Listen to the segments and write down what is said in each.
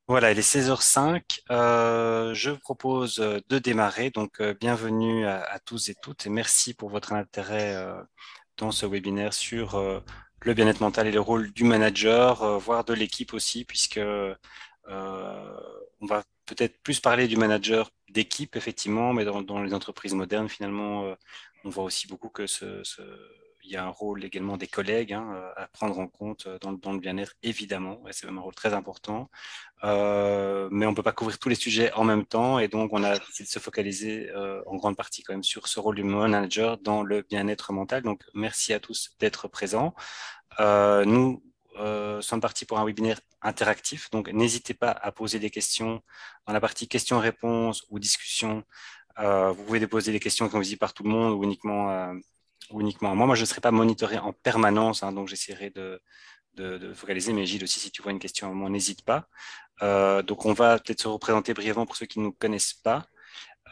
Voilà, il est 16h05. Je vous propose de démarrer. Donc, bienvenue à tous et toutes et merci pour votre intérêt dans ce webinaire sur le bien-être mental et le rôle du manager, voire de l'équipe aussi, puisque on va peut-être plus parler du manager d'équipe, effectivement, mais dans les entreprises modernes, finalement, on voit aussi beaucoup que il y a un rôle également des collègues hein, à prendre en compte dans le bien-être, évidemment, et c'est même un rôle très important. Mais on peut pas couvrir tous les sujets en même temps et donc on a décidé de se focaliser en grande partie quand même sur ce rôle du manager dans le bien-être mental. Donc merci à tous d'être présents. Nous sommes partis pour un webinaire interactif, donc n'hésitez pas à poser des questions dans la partie questions-réponses ou discussions. Vous pouvez déposer des questions qui sont visibles par tout le monde ou uniquement à moi. Moi, je ne serai pas monitoré en permanence, hein, donc j'essaierai de focaliser. Mais Gilles aussi, si tu vois une question à un moment, n'hésite pas. Donc, on va peut-être se représenter brièvement pour ceux qui ne nous connaissent pas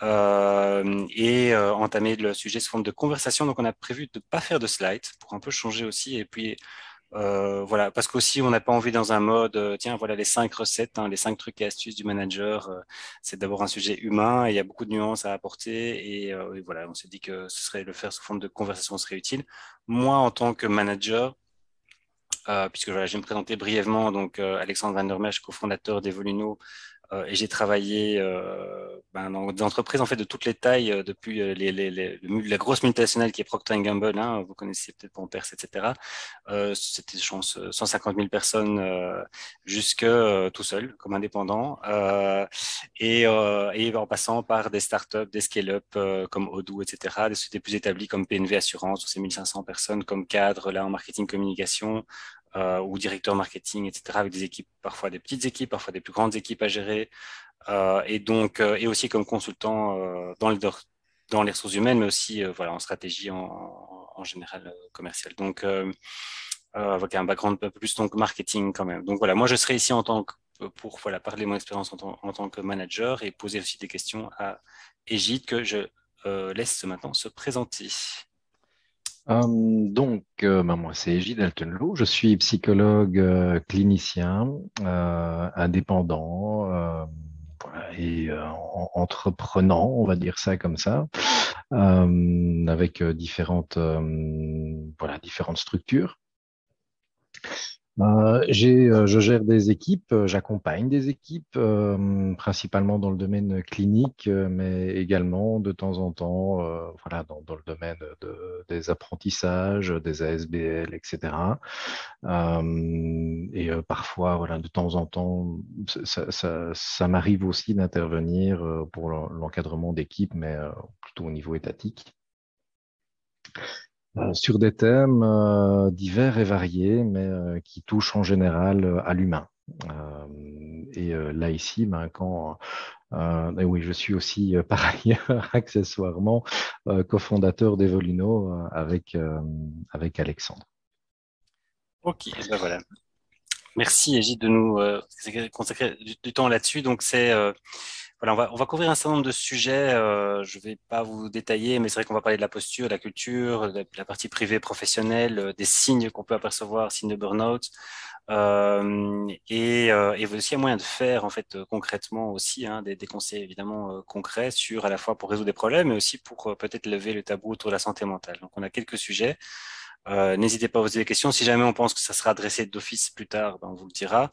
et entamer le sujet sous forme de conversation. Donc, on a prévu de ne pas faire de slides pour un peu changer aussi. Et puis, voilà, parce qu'aussi, on n'a pas envie dans un mode, tiens, voilà les 5 recettes, hein, les 5 trucs et astuces du manager. C'est d'abord un sujet humain et il y a beaucoup de nuances à apporter. Et voilà, on s'est dit que ce serait le faire sous forme de conversation serait utile. Moi, en tant que manager, puisque voilà, je vais me présenter brièvement, donc Alexandre Van der Merch, cofondateur d'Evoluno, et j'ai travaillé dans des entreprises en fait de toutes les tailles depuis la grosse multinationale qui est Procter Gamble, hein, vous connaissez peut-être Pampers, etc. C'était je pense 150 000 personnes jusque tout seul comme indépendant et en passant par des startups, des scale-up comme Odoo, etc. Des sociétés plus établies comme PNV Assurance, où c'est 1500 personnes comme cadre là en marketing communication ou directeur marketing, etc., avec des équipes, parfois des petites équipes, parfois des plus grandes équipes à gérer, et aussi comme consultant dans les ressources humaines, mais aussi voilà, en stratégie en général commerciale. Donc, avec un background un peu plus donc marketing quand même. Donc voilà, moi je serai ici en tant que pour voilà, parler de mon expérience en tant que manager et poser aussi des questions à Égide que je laisse maintenant se présenter. Moi, c'est Egide Altenloo. Je suis psychologue clinicien, indépendant et entreprenant, on va dire ça comme ça, avec différentes structures. Je gère des équipes, j'accompagne des équipes, principalement dans le domaine clinique, mais également de temps en temps, dans le domaine des apprentissages, des ASBL, etc. Parfois, voilà, de temps en temps, ça m'arrive aussi d'intervenir pour l'encadrement d'équipes, mais plutôt au niveau étatique sur des thèmes divers et variés, mais qui touchent en général à l'humain. Là ici, oui, je suis aussi par ailleurs accessoirement cofondateur d'Evolino avec Alexandre. Ok, ben voilà. Merci Égide de nous consacrer du temps là-dessus. Donc c'est voilà, on va couvrir un certain nombre de sujets. Je vais pas vous détailler, mais c'est vrai qu'on va parler de la posture, de la culture, de la partie privée, professionnelle, des signes qu'on peut apercevoir, signes de burn-out, et aussi un moyen de faire en fait concrètement aussi hein, des conseils évidemment concrets sur à la fois pour résoudre des problèmes, mais aussi pour peut-être lever le tabou autour de la santé mentale. Donc on a quelques sujets. N'hésitez pas à poser des questions. Si jamais on pense que ça sera adressé d'office plus tard, ben, on vous le dira.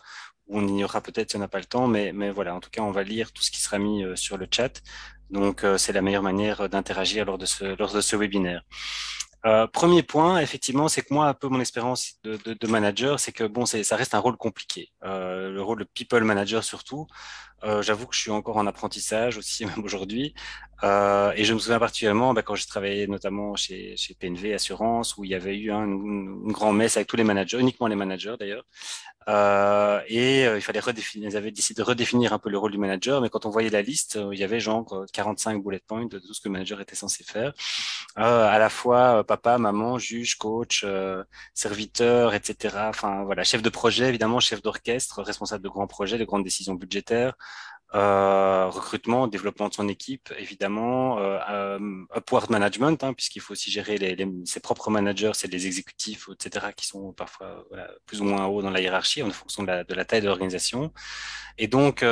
Ou on ignorera peut-être si on n'a pas le temps. Mais voilà, en tout cas, on va lire tout ce qui sera mis sur le chat. Donc, c'est la meilleure manière d'interagir lors de ce webinaire. Premier point, effectivement, c'est que moi, un peu mon expérience de manager, c'est que bon, ça reste un rôle compliqué. Le rôle de people manager surtout. J'avoue que je suis encore en apprentissage aussi, même aujourd'hui. Et je me souviens particulièrement quand j'ai travaillé notamment chez PNV Assurance, où il y avait eu hein, une grande messe avec tous les managers, uniquement les managers d'ailleurs, il fallait redéfinir, ils avaient décidé de redéfinir un peu le rôle du manager, mais quand on voyait la liste, il y avait genre 45 bullet points de tout ce que le manager était censé faire. À la fois papa, maman, juge, coach, serviteur, etc. Enfin voilà, chef de projet évidemment, chef d'orchestre, responsable de grands projets, de grandes décisions budgétaires, recrutement, développement de son équipe, évidemment, upward management, hein, puisqu'il faut aussi gérer ses propres managers, c'est les exécutifs, etc., qui sont parfois voilà, plus ou moins haut dans la hiérarchie en fonction de la taille de l'organisation. Et donc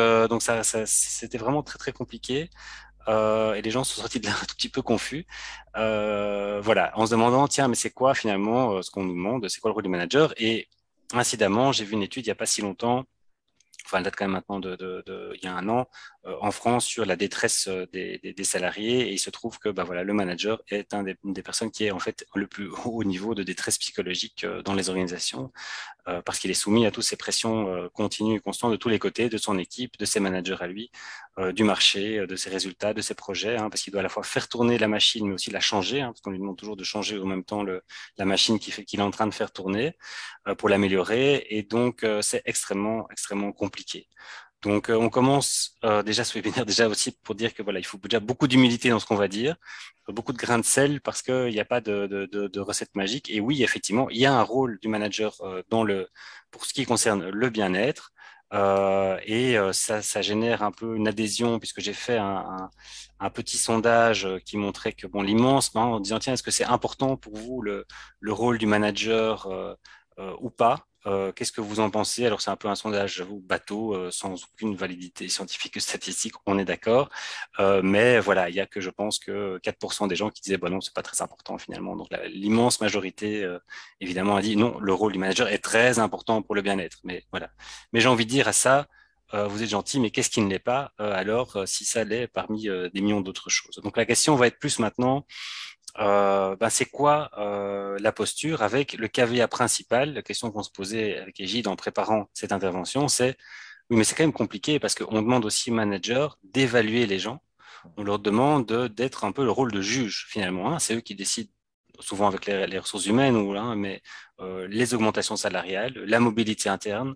c'était vraiment très très compliqué. Et les gens sont sortis de là un tout petit peu confus. Voilà, en se demandant, tiens, mais c'est quoi finalement ce qu'on nous demande, c'est quoi le rôle du manager? Et incidemment, j'ai vu une étude il n'y a pas si longtemps, enfin, elle date quand même maintenant il y a un an, en France sur la détresse des salariés. Et il se trouve que bah, voilà, le manager est une des personnes qui est en fait le plus haut niveau de détresse psychologique dans les organisations parce qu'il est soumis à toutes ces pressions continues et constantes de tous les côtés, de son équipe, de ses managers à lui, du marché, de ses résultats, de ses projets, hein, parce qu'il doit à la fois faire tourner la machine, mais aussi la changer, hein, parce qu'on lui demande toujours de changer en même temps la machine qu'il est en train de faire tourner pour l'améliorer. Et donc, c'est extrêmement, extrêmement compliqué. Donc, on commence déjà ce webinaire déjà aussi pour dire que voilà, il faut déjà beaucoup d'humilité dans ce qu'on va dire, beaucoup de grains de sel parce qu'il n'y a pas de recette magique. Et oui, effectivement, il y a un rôle du manager pour ce qui concerne le bien-être. Ça génère un peu une adhésion puisque j'ai fait un petit sondage qui montrait que bon, l'immense, hein, en disant tiens, est-ce que c'est important pour vous le rôle du manager ou pas? Qu'est-ce que vous en pensez? Alors, c'est un peu un sondage, j'avoue, bateau, sans aucune validité scientifique ou statistique, on est d'accord. Mais voilà, il y a que, je pense, que 4% des gens qui disaient, bah non, c'est pas très important finalement. Donc, l'immense majorité, évidemment, a dit, non, le rôle du manager est très important pour le bien-être. Mais voilà. Mais j'ai envie de dire à ça, vous êtes gentil, mais qu'est-ce qui ne l'est pas? Si ça l'est parmi des millions d'autres choses. Donc, la question va être plus maintenant c'est quoi la posture avec le caveat principal, la question qu'on se posait avec Egide en préparant cette intervention, c'est oui, mais c'est quand même compliqué parce qu'on demande aussi aux managers d'évaluer les gens. On leur demande d'être un peu le rôle de juge finalement, hein. C'est eux qui décident souvent avec les ressources humaines ou là, mais les augmentations salariales, la mobilité interne,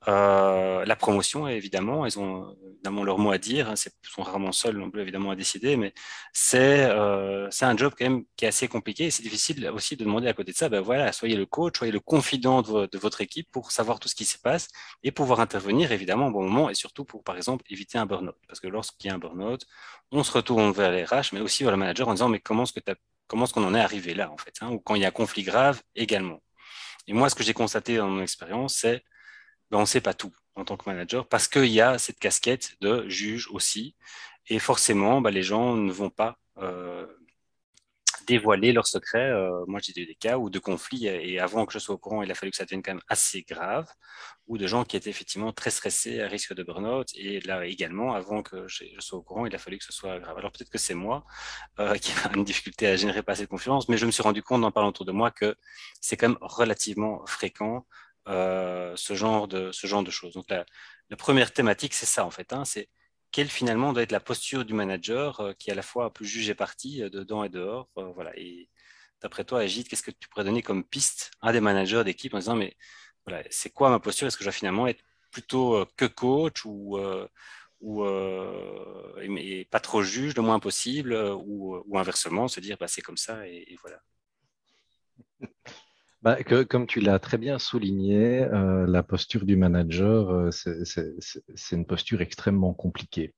la promotion, évidemment, ils ont évidemment leur mot à dire. Hein, ils sont rarement seuls non plus, évidemment, à décider, mais c'est un job quand même qui est assez compliqué. Et c'est difficile aussi de demander à côté de ça, ben voilà, soyez le coach, soyez le confident de votre équipe pour savoir tout ce qui se passe et pouvoir intervenir, évidemment, au bon moment et surtout pour, par exemple, éviter un burn-out. Parce que lorsqu'il y a un burn-out, on se retourne vers les RH, mais aussi vers le manager en disant, mais comment est-ce qu'on en est arrivé là, en fait, hein, ou quand il y a un conflit grave également. Et moi, ce que j'ai constaté dans mon expérience, c'est ben, on ne sait pas tout en tant que manager parce qu'il y a cette casquette de juge aussi. Et forcément, ben, les gens ne vont pas dévoiler leurs secrets. Moi, j'ai eu des cas où de conflits, et avant que je sois au courant, il a fallu que ça devienne quand même assez grave, ou de gens qui étaient effectivement très stressés à risque de burn-out. Et là également, avant que je sois au courant, il a fallu que ce soit grave. Alors peut-être que c'est moi qui a une difficulté à générer pas assez de confiance, mais je me suis rendu compte en parlant autour de moi que c'est quand même relativement fréquent ce genre de choses. Donc la première thématique, c'est ça en fait, hein, c'est quelle finalement doit être la posture du manager qui est à la fois peut juger partie dedans et dehors. Voilà. Et d'après toi, Agite, qu'est-ce que tu pourrais donner comme piste à des managers d'équipe en disant, mais voilà, c'est quoi ma posture? Est-ce que je dois finalement être plutôt que coach et pas trop juge le moins possible ou inversement, se dire, bah, c'est comme ça et voilà. Bah, comme tu l'as très bien souligné, la posture du manager, c'est une posture extrêmement compliquée.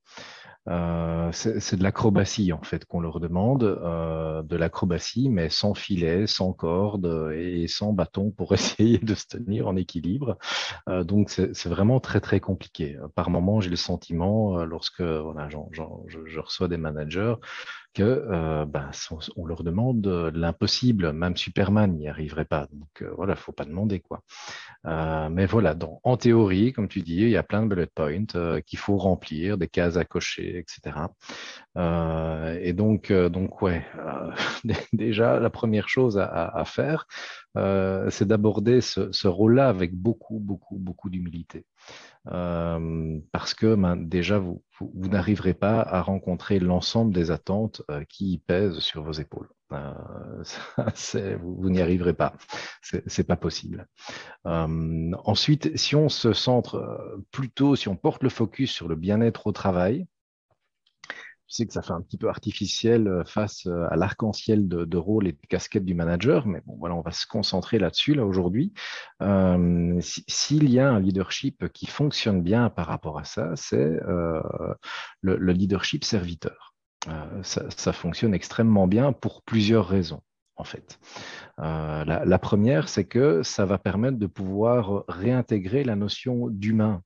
C'est de l'acrobatie en fait qu'on leur demande, de l'acrobatie, mais sans filet, sans corde et sans bâton pour essayer de se tenir en équilibre. Donc c'est vraiment très très compliqué. Par moment, j'ai le sentiment, lorsque voilà, je reçois des managers, que on leur demande l'impossible, même Superman n'y arriverait pas. Donc voilà, faut pas demander quoi. Mais voilà, en théorie, comme tu dis, il y a plein de bullet points qu'il faut remplir, des cases à cocher, etc. Donc ouais, déjà la première chose à faire, c'est d'aborder ce rôle-là avec beaucoup, beaucoup, beaucoup d'humilité. Parce que déjà, vous n'arriverez pas à rencontrer l'ensemble des attentes qui pèsent sur vos épaules. Vous n'y arriverez pas. C'est pas possible. Ensuite, si on se centre plutôt, si on porte le focus sur le bien-être au travail, sais que ça fait un petit peu artificiel face à l'arc-en-ciel de rôles et de casquettes du manager, mais bon, voilà, on va se concentrer là-dessus, là, aujourd'hui. S'il y a un leadership qui fonctionne bien par rapport à ça, c'est le leadership serviteur. Ça fonctionne extrêmement bien pour plusieurs raisons, en fait. La première, c'est que ça va permettre de pouvoir réintégrer la notion d'humain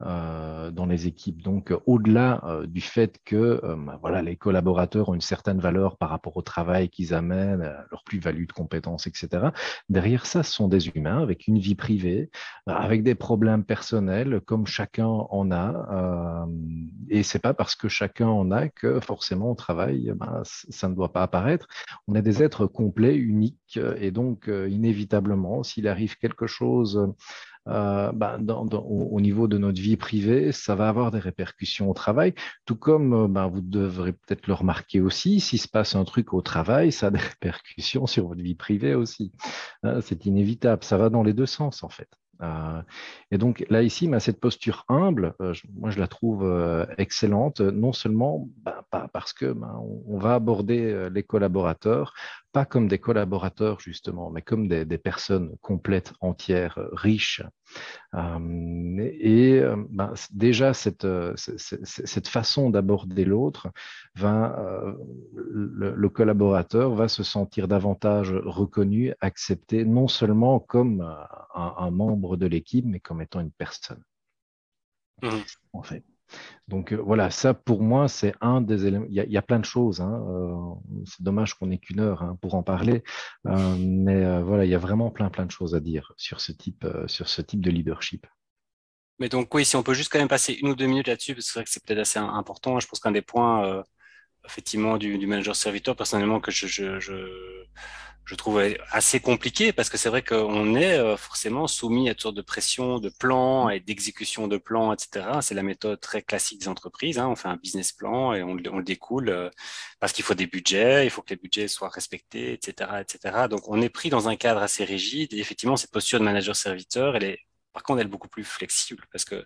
dans les équipes. Donc, au-delà du fait que voilà, les collaborateurs ont une certaine valeur par rapport au travail qu'ils amènent, leur plus-value de compétences, etc., derrière ça, ce sont des humains avec une vie privée, avec des problèmes personnels, comme chacun en a. Et c'est pas parce que chacun en a que forcément au travail, ben, ça ne doit pas apparaître. On est des êtres complets, uniques, et donc inévitablement, s'il arrive quelque chose au niveau de notre vie privée, ça va avoir des répercussions au travail, tout comme vous devrez peut-être le remarquer aussi, s'il se passe un truc au travail, ça a des répercussions sur votre vie privée aussi. C'est inévitable, ça va dans les deux sens en fait. Et donc là ici, cette posture humble, moi je la trouve excellente, non seulement pas parce que on va aborder les collaborateurs, pas comme des collaborateurs justement, mais comme des personnes complètes, entières, riches, déjà, cette façon d'aborder l'autre, le collaborateur va se sentir davantage reconnu, accepté, non seulement comme un membre de l'équipe, mais comme étant une personne, Mhm. en fait. Donc voilà, ça pour moi, c'est un des éléments. Il y a plein de choses, hein, c'est dommage qu'on n'ait qu'une heure pour en parler, mais voilà, il y a vraiment plein de choses à dire sur ce type de leadership. Mais donc oui, si on peut juste quand même passer 1 ou 2 minutes là-dessus, parce que c'est vrai que c'est peut-être assez important. Je pense qu'un des points, effectivement, du manager serviteur, personnellement, que je trouve assez compliqué, parce que c'est vrai qu'on est forcément soumis à toutes sortes de pressions, de plans et d'exécution de plans, etc. C'est la méthode très classique des entreprises, hein. On fait un business plan et on le découle parce qu'il faut des budgets, il faut que les budgets soient respectés, etc., etc. Donc on est pris dans un cadre assez rigide et effectivement, cette posture de manager serviteur, elle est par contre, elle est beaucoup plus flexible parce que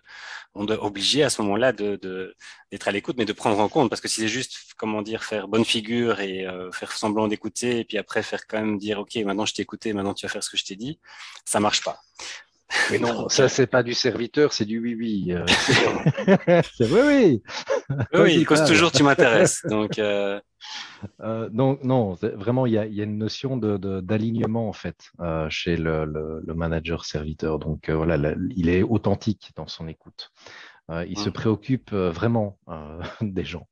on doit obliger à ce moment-là d'être à l'écoute, mais de prendre en compte. Parce que si c'est juste, comment dire, faire bonne figure et faire semblant d'écouter, et puis après faire quand même dire, OK, maintenant je t'ai écouté, maintenant tu vas faire ce que je t'ai dit, ça marche pas. Mais non, Donc, ça, c'est pas du serviteur, c'est du oui-oui. C'est oui, oui, oui, oui, vas-y, cause parle. toujours tu m'intéresses. Donc, Donc, non, vraiment, il y a une notion d'alignement, en fait, chez le manager serviteur. Donc, voilà, il est authentique dans son écoute. Il se préoccupe vraiment des gens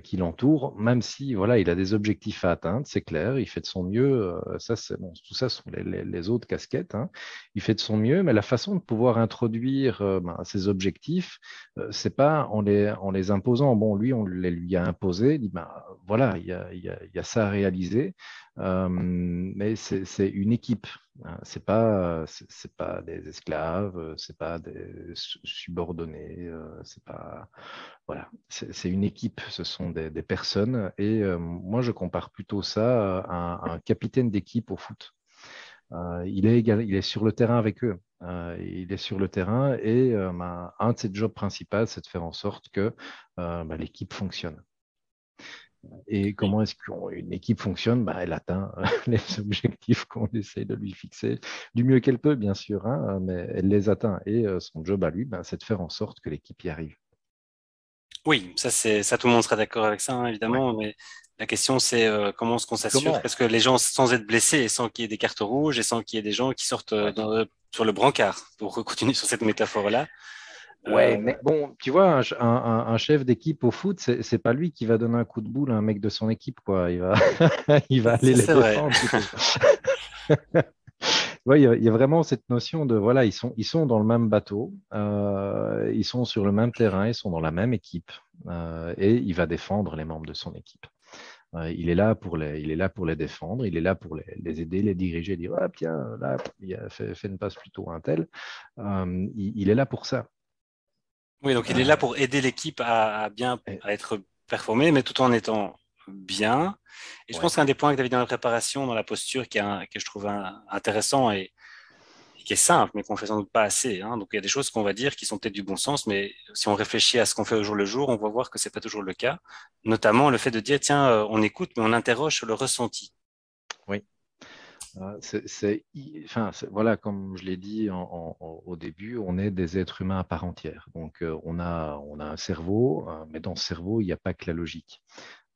qui l'entourent, même si voilà, il a des objectifs à atteindre, c'est clair, il fait de son mieux. Ça, c'est bon, tout ça sont les autres casquettes. Hein. Il fait de son mieux, mais la façon de pouvoir introduire ces objectifs, c'est pas en les imposant. Bon, lui, on les lui a imposés. Il dit, voilà, il y a ça à réaliser, mais c'est une équipe. Hein. C'est pas des esclaves, c'est pas des subordonnés, c'est pas voilà, c'est une équipe, ce sont des personnes. Et moi, je compare plutôt ça à un capitaine d'équipe au foot. Il est sur le terrain avec eux. Il est sur le terrain et un de ses jobs principaux, c'est de faire en sorte que l'équipe fonctionne. Et oui. comment est-ce qu'une équipe fonctionne? Elle atteint les objectifs qu'on essaye de lui fixer, du mieux qu'elle peut, bien sûr, hein, mais elle les atteint. Et son job à lui, c'est de faire en sorte que l'équipe y arrive. Oui, ça, tout le monde sera d'accord avec ça, hein, Ouais. évidemment. Mais la question, c'est comment est-ce qu'on s'assure Comment? parce que les gens, sans être blessés et sans qu'il y ait des cartes rouges et sans qu'il y ait des gens qui sortent Ouais. sur le brancard, pour continuer sur cette métaphore-là. Ouais, Euh, mais bon, tu vois, un chef d'équipe au foot, c'est pas lui qui va donner un coup de boule à un mec de son équipe, quoi. Il va, il va aller ça, les c'est vrai. défendre plutôt. Ouais, il y a vraiment cette notion de, voilà, ils sont dans le même bateau, ils sont sur le même terrain, ils sont dans la même équipe, et il va défendre les membres de son équipe. Il est là pour les défendre, il est là pour les aider, les diriger, dire, ah, tiens, là, fait une passe plutôt à un tel. Il est là pour ça. Oui, donc il est là pour aider l'équipe à bien Et- à être performé, mais tout en étant bien. Et je pense ouais. qu'un des points que tu as vu dans la préparation, dans la posture, que je trouve intéressant et qui est simple, mais qu'on fait sans doute pas assez, hein. Donc il y a des choses qu'on va dire qui sont peut-être du bon sens, mais si on réfléchit à ce qu'on fait au jour le jour, on va voir que c'est pas toujours le cas. Notamment le fait de dire, tiens, on écoute, mais on interroge sur le ressenti. Oui. Enfin, voilà, comme je l'ai dit au début, on est des êtres humains à part entière. Donc, on a un cerveau, mais dans ce cerveau, il n'y a pas que la logique.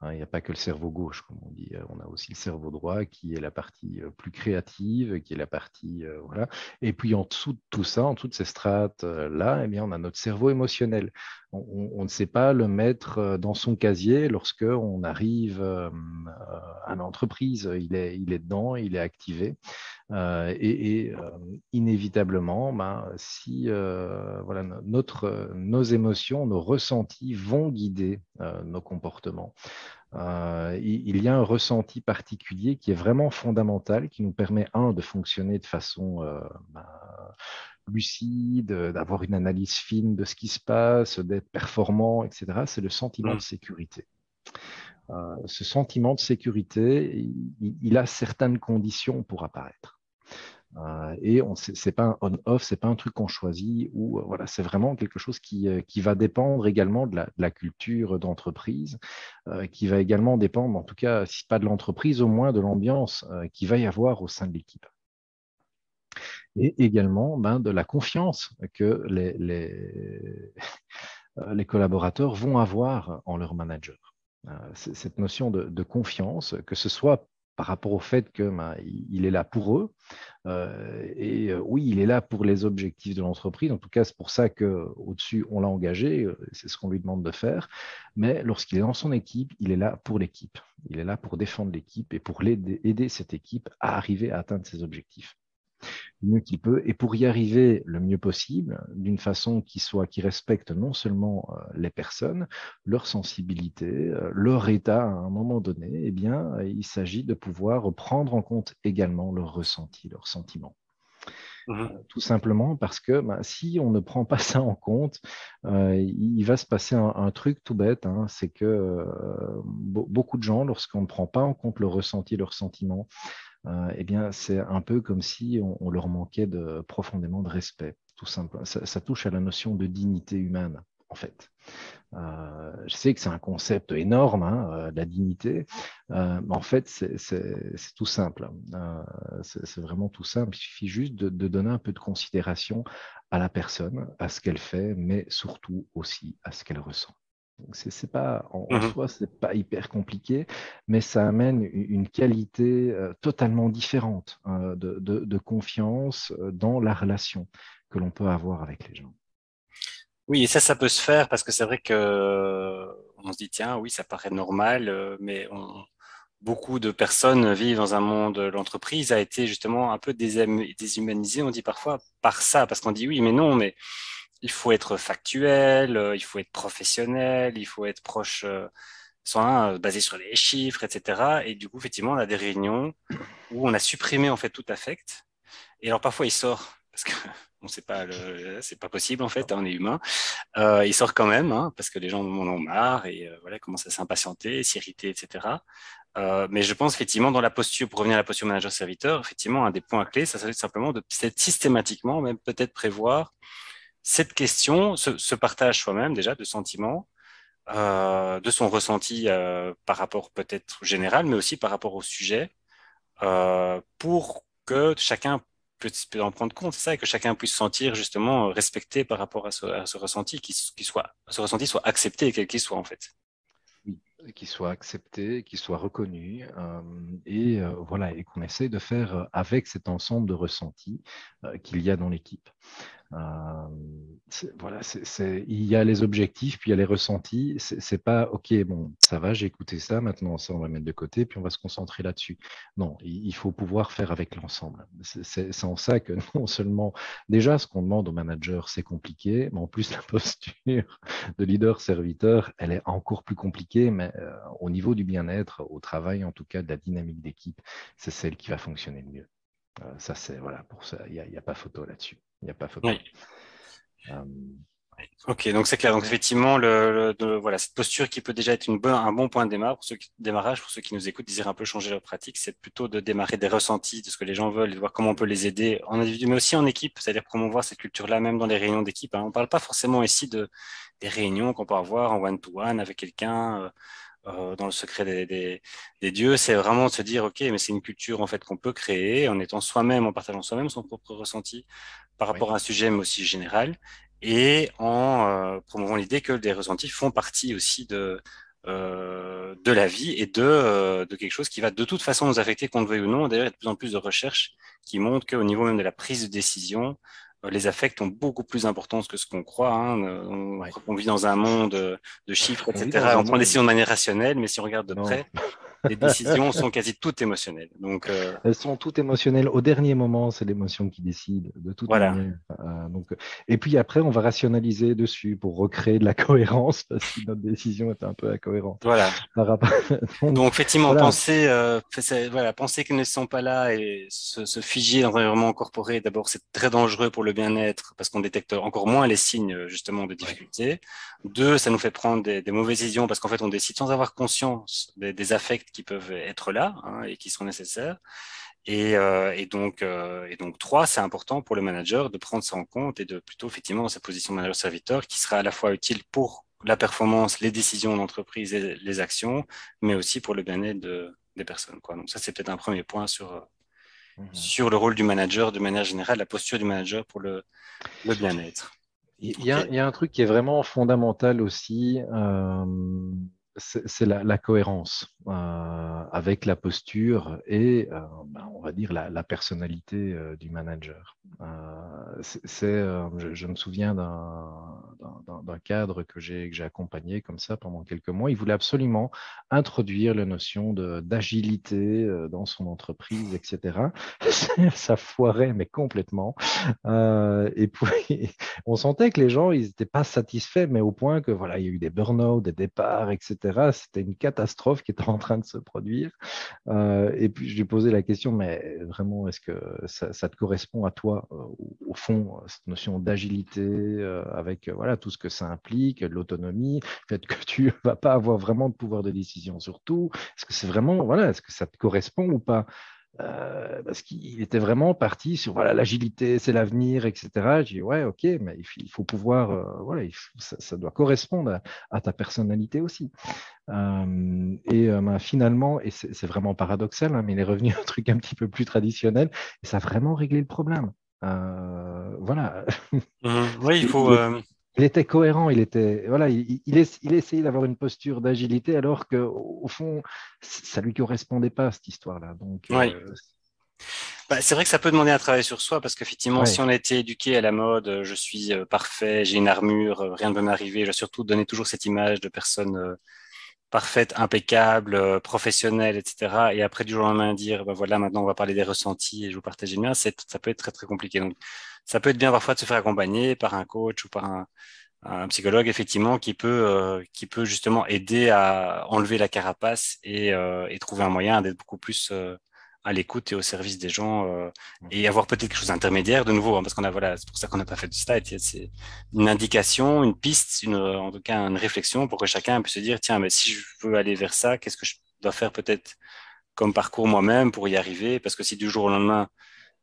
Hein, il n'y a pas que le cerveau gauche, comme on dit. On a aussi le cerveau droit qui est la partie plus créative, qui est la partie voilà. Et puis en dessous de tout ça, en dessous de ces strates là, eh bien, on a notre cerveau émotionnel. On ne sait pas le mettre dans son casier lorsque on arrive à l'entreprise. Il est dedans, il est activé. Inévitablement, ben, si voilà, nos émotions, nos ressentis vont guider nos comportements. Il y a un ressenti particulier qui est vraiment fondamental, qui nous permet, de fonctionner de façon lucide, d'avoir une analyse fine de ce qui se passe, d'être performant, etc. C'est le sentiment de Mhm. sécurité. Ce sentiment de sécurité, il a certaines conditions pour apparaître. Et c'est pas un on-off, c'est pas un truc qu'on choisit ou voilà, c'est vraiment quelque chose qui va dépendre également de la culture d'entreprise, qui va également dépendre, en tout cas, si pas de l'entreprise, au moins de l'ambiance qu'il va y avoir au sein de l'équipe. Et également ben, de la confiance que les collaborateurs vont avoir en leur manager. Cette notion de confiance, que ce soit par rapport au fait que ben, il est là pour eux, oui, il est là pour les objectifs de l'entreprise. En tout cas, c'est pour ça qu'au-dessus, on l'a engagé. C'est ce qu'on lui demande de faire. Mais lorsqu'il est dans son équipe, il est là pour l'équipe. Il est là pour défendre l'équipe et pour aider cette équipe à arriver à atteindre ses objectifs du mieux qu'il peut, et pour y arriver le mieux possible, d'une façon qui respecte non seulement les personnes, leur sensibilité, leur état à un moment donné, eh bien, il s'agit de pouvoir prendre en compte également leurs ressentis, leurs sentiments. Mhm. Tout simplement parce que si on ne prend pas ça en compte, il va se passer un truc tout bête, hein, c'est que beaucoup de gens, lorsqu'on ne prend pas en compte leurs ressentis, leurs sentiments, eh bien, c'est un peu comme si on leur manquait profondément de respect, tout simplement. Ça touche à la notion de dignité humaine, en fait. Je sais que c'est un concept énorme, hein, la dignité, mais en fait, c'est tout simple. C'est vraiment tout simple. Il suffit juste de donner un peu de considération à la personne, à ce qu'elle fait, mais surtout aussi à ce qu'elle ressent. Donc, c'est pas, en Mhm. soi, c'est pas hyper compliqué, mais ça amène une qualité totalement différente de confiance dans la relation que l'on peut avoir avec les gens. Oui, et ça peut se faire parce que c'est vrai que on se dit, tiens, oui, ça paraît normal, mais beaucoup de personnes vivent dans un monde, l'entreprise a été justement un peu déshumanisée, on dit parfois, par ça, parce qu'on dit, oui, mais non, mais il faut être factuel, il faut être professionnel, il faut être proche, soit basé sur les chiffres, etc. Et du coup, effectivement, on a des réunions où on a supprimé en fait tout affect. Et alors parfois il sort parce que on sait pas, c'est pas possible en fait, hein, on est humain. Il sort quand même hein, parce que les gens en ont marre et voilà commencent à s'impatienter, s'irriter, etc. Mais je pense effectivement dans la posture, pour revenir à la posture manager-serviteur, effectivement un des points clés, ça serait simplement de systématiquement, même peut-être prévoir cette question, ce partage soi-même déjà de sentiments, de son ressenti par rapport peut-être général, mais aussi par rapport au sujet, pour que chacun peut en prendre compte, c'est ça, et que chacun puisse se sentir justement respecté par rapport à ce ressenti, ce ressenti soit accepté, quel qu'il soit en fait. Oui, qu'il soit accepté, qu'il soit reconnu, voilà, et qu'on essaie de faire avec cet ensemble de ressentis qu'il y a dans l'équipe. Euh, voilà, il y a les objectifs, puis il y a les ressentis. C'est pas, OK, bon, ça va, j'ai écouté ça, maintenant ça, on va mettre de côté, puis on va se concentrer là-dessus. Non, il faut pouvoir faire avec l'ensemble. C'est en ça que non seulement, déjà, ce qu'on demande au manager, c'est compliqué, mais en plus, la posture de leader-serviteur, elle est encore plus compliquée, mais au niveau du bien-être, au travail, en tout cas, de la dynamique d'équipe, c'est celle qui va fonctionner le mieux. Ça, c'est, voilà, pour ça, il y a pas photo là-dessus. Il n'y a pas Oui. photo. Euh, Ok, donc c'est clair. Donc effectivement, voilà, cette posture qui peut déjà être un bon point de démarrage pour ceux qui nous écoutent, désirent un peu changer leur pratique, c'est plutôt de démarrer des ressentis de ce que les gens veulent et de voir comment on peut les aider en individu, mais aussi en équipe, c'est-à-dire promouvoir cette culture-là même dans les réunions d'équipe, hein. On parle pas forcément ici de des réunions qu'on peut avoir en one-to-one avec quelqu'un. Dans le secret des dieux, c'est vraiment de se dire, OK, mais c'est une culture en fait qu'on peut créer en étant soi-même, en partageant soi-même son propre ressenti par Oui, rapport à un sujet, mais aussi général, et en promouvant l'idée que les ressentis font partie aussi de la vie et de quelque chose qui va de toute façon nous affecter, qu'on le veuille ou non. D'ailleurs, il y a de plus en plus de recherches qui montrent qu'au niveau même de la prise de décision, les affects ont beaucoup plus d'importance que ce qu'on croit, hein. On oui. croit qu'on vit dans un monde de chiffres, On vit etc. dans Et un on prend des monde. décisions de manière rationnelle, mais si on regarde de Non. près, les décisions sont quasi toutes émotionnelles. Donc Elles sont toutes émotionnelles. Au dernier moment, c'est l'émotion qui décide, de toute voilà, manière. Et puis après, on va rationaliser dessus pour recréer de la cohérence, si notre décision est un peu incohérente. voilà. Par rapport... Donc, Donc effectivement, voilà. penser qu'elles ne sont pas là et se figer dans un environnement incorporé, d'abord c'est très dangereux pour le bien-être parce qu'on détecte encore moins les signes justement de Ouais. difficulté. Deux, ça nous fait prendre des mauvaises décisions parce qu'en fait on décide sans avoir conscience des affects qui peuvent être là, hein, et qui sont nécessaires. Et donc trois, c'est important pour le manager de prendre ça en compte et de plutôt effectivement dans sa position de manager-serviteur qui sera à la fois utile pour la performance, les décisions d'entreprise et les actions, mais aussi pour le bien-être des personnes, quoi. Donc ça, c'est peut-être un premier point Mhm. sur le rôle du manager de manière générale, la posture du manager pour le bien-être. Ok. Il y a un truc qui est vraiment fondamental aussi, c'est la cohérence avec la posture et, on va dire, la personnalité du manager. Je me souviens d'un cadre que j'ai accompagné comme ça pendant quelques mois. Il voulait absolument introduire la notion d'agilité dans son entreprise, etc. Ça foirait, mais complètement. Et puis, on sentait que les gens, ils n'étaient pas satisfaits, mais au point que voilà, il y a eu des burn-out, des départs, etc. C'était une catastrophe qui était en train de se produire. Et puis je lui posais la question, mais vraiment, est-ce que ça te correspond à toi, au fond, cette notion d'agilité, avec voilà tout ce que ça implique, de l'autonomie, le fait que tu ne vas pas avoir vraiment de pouvoir de décision sur tout. Est-ce que c'est vraiment, voilà, est-ce que ça te correspond ou pas? Parce qu'il était vraiment parti sur voilà l'agilité, c'est l'avenir, etc. J'ai dit ouais, ok, mais il faut pouvoir, voilà, ça doit correspondre à ta personnalité aussi. Ben, finalement, et c'est vraiment paradoxal, hein, mais il est revenu à un truc un petit peu plus traditionnel et ça a vraiment réglé le problème. Voilà, Mhm. Oui, il faut. il, il était cohérent, il était voilà, il essayait d'avoir une posture d'agilité alors que au fond, ça lui correspondait pas cette histoire-là. Donc Oui. Bah, c'est vrai que ça peut demander un travail sur soi parce qu'effectivement, si ouais. on a été éduqué à la mode, je suis parfait, j'ai une armure, rien ne peut m'arriver, je dois surtout donner toujours cette image de personne parfaite, impeccable, professionnelle, etc. Et après, du jour au lendemain, dire, bah voilà, maintenant, on va parler des ressentis et je vous partage le mien, ça peut être très, très compliqué. Donc, ça peut être bien parfois de se faire accompagner par un coach ou par un psychologue, effectivement, qui peut justement aider à enlever la carapace et trouver un moyen d'être beaucoup plus à l'écoute et au service des gens et avoir peut-être quelque chose d'intermédiaire de nouveau, hein, parce qu'on a voilà, c'est pour ça qu'on n'a pas fait de slide. C'est une indication, une piste, en tout cas une réflexion pour que chacun puisse se dire tiens, mais si je veux aller vers ça, qu'est-ce que je dois faire peut-être comme parcours moi-même pour y arriver? Parce que si du jour au lendemain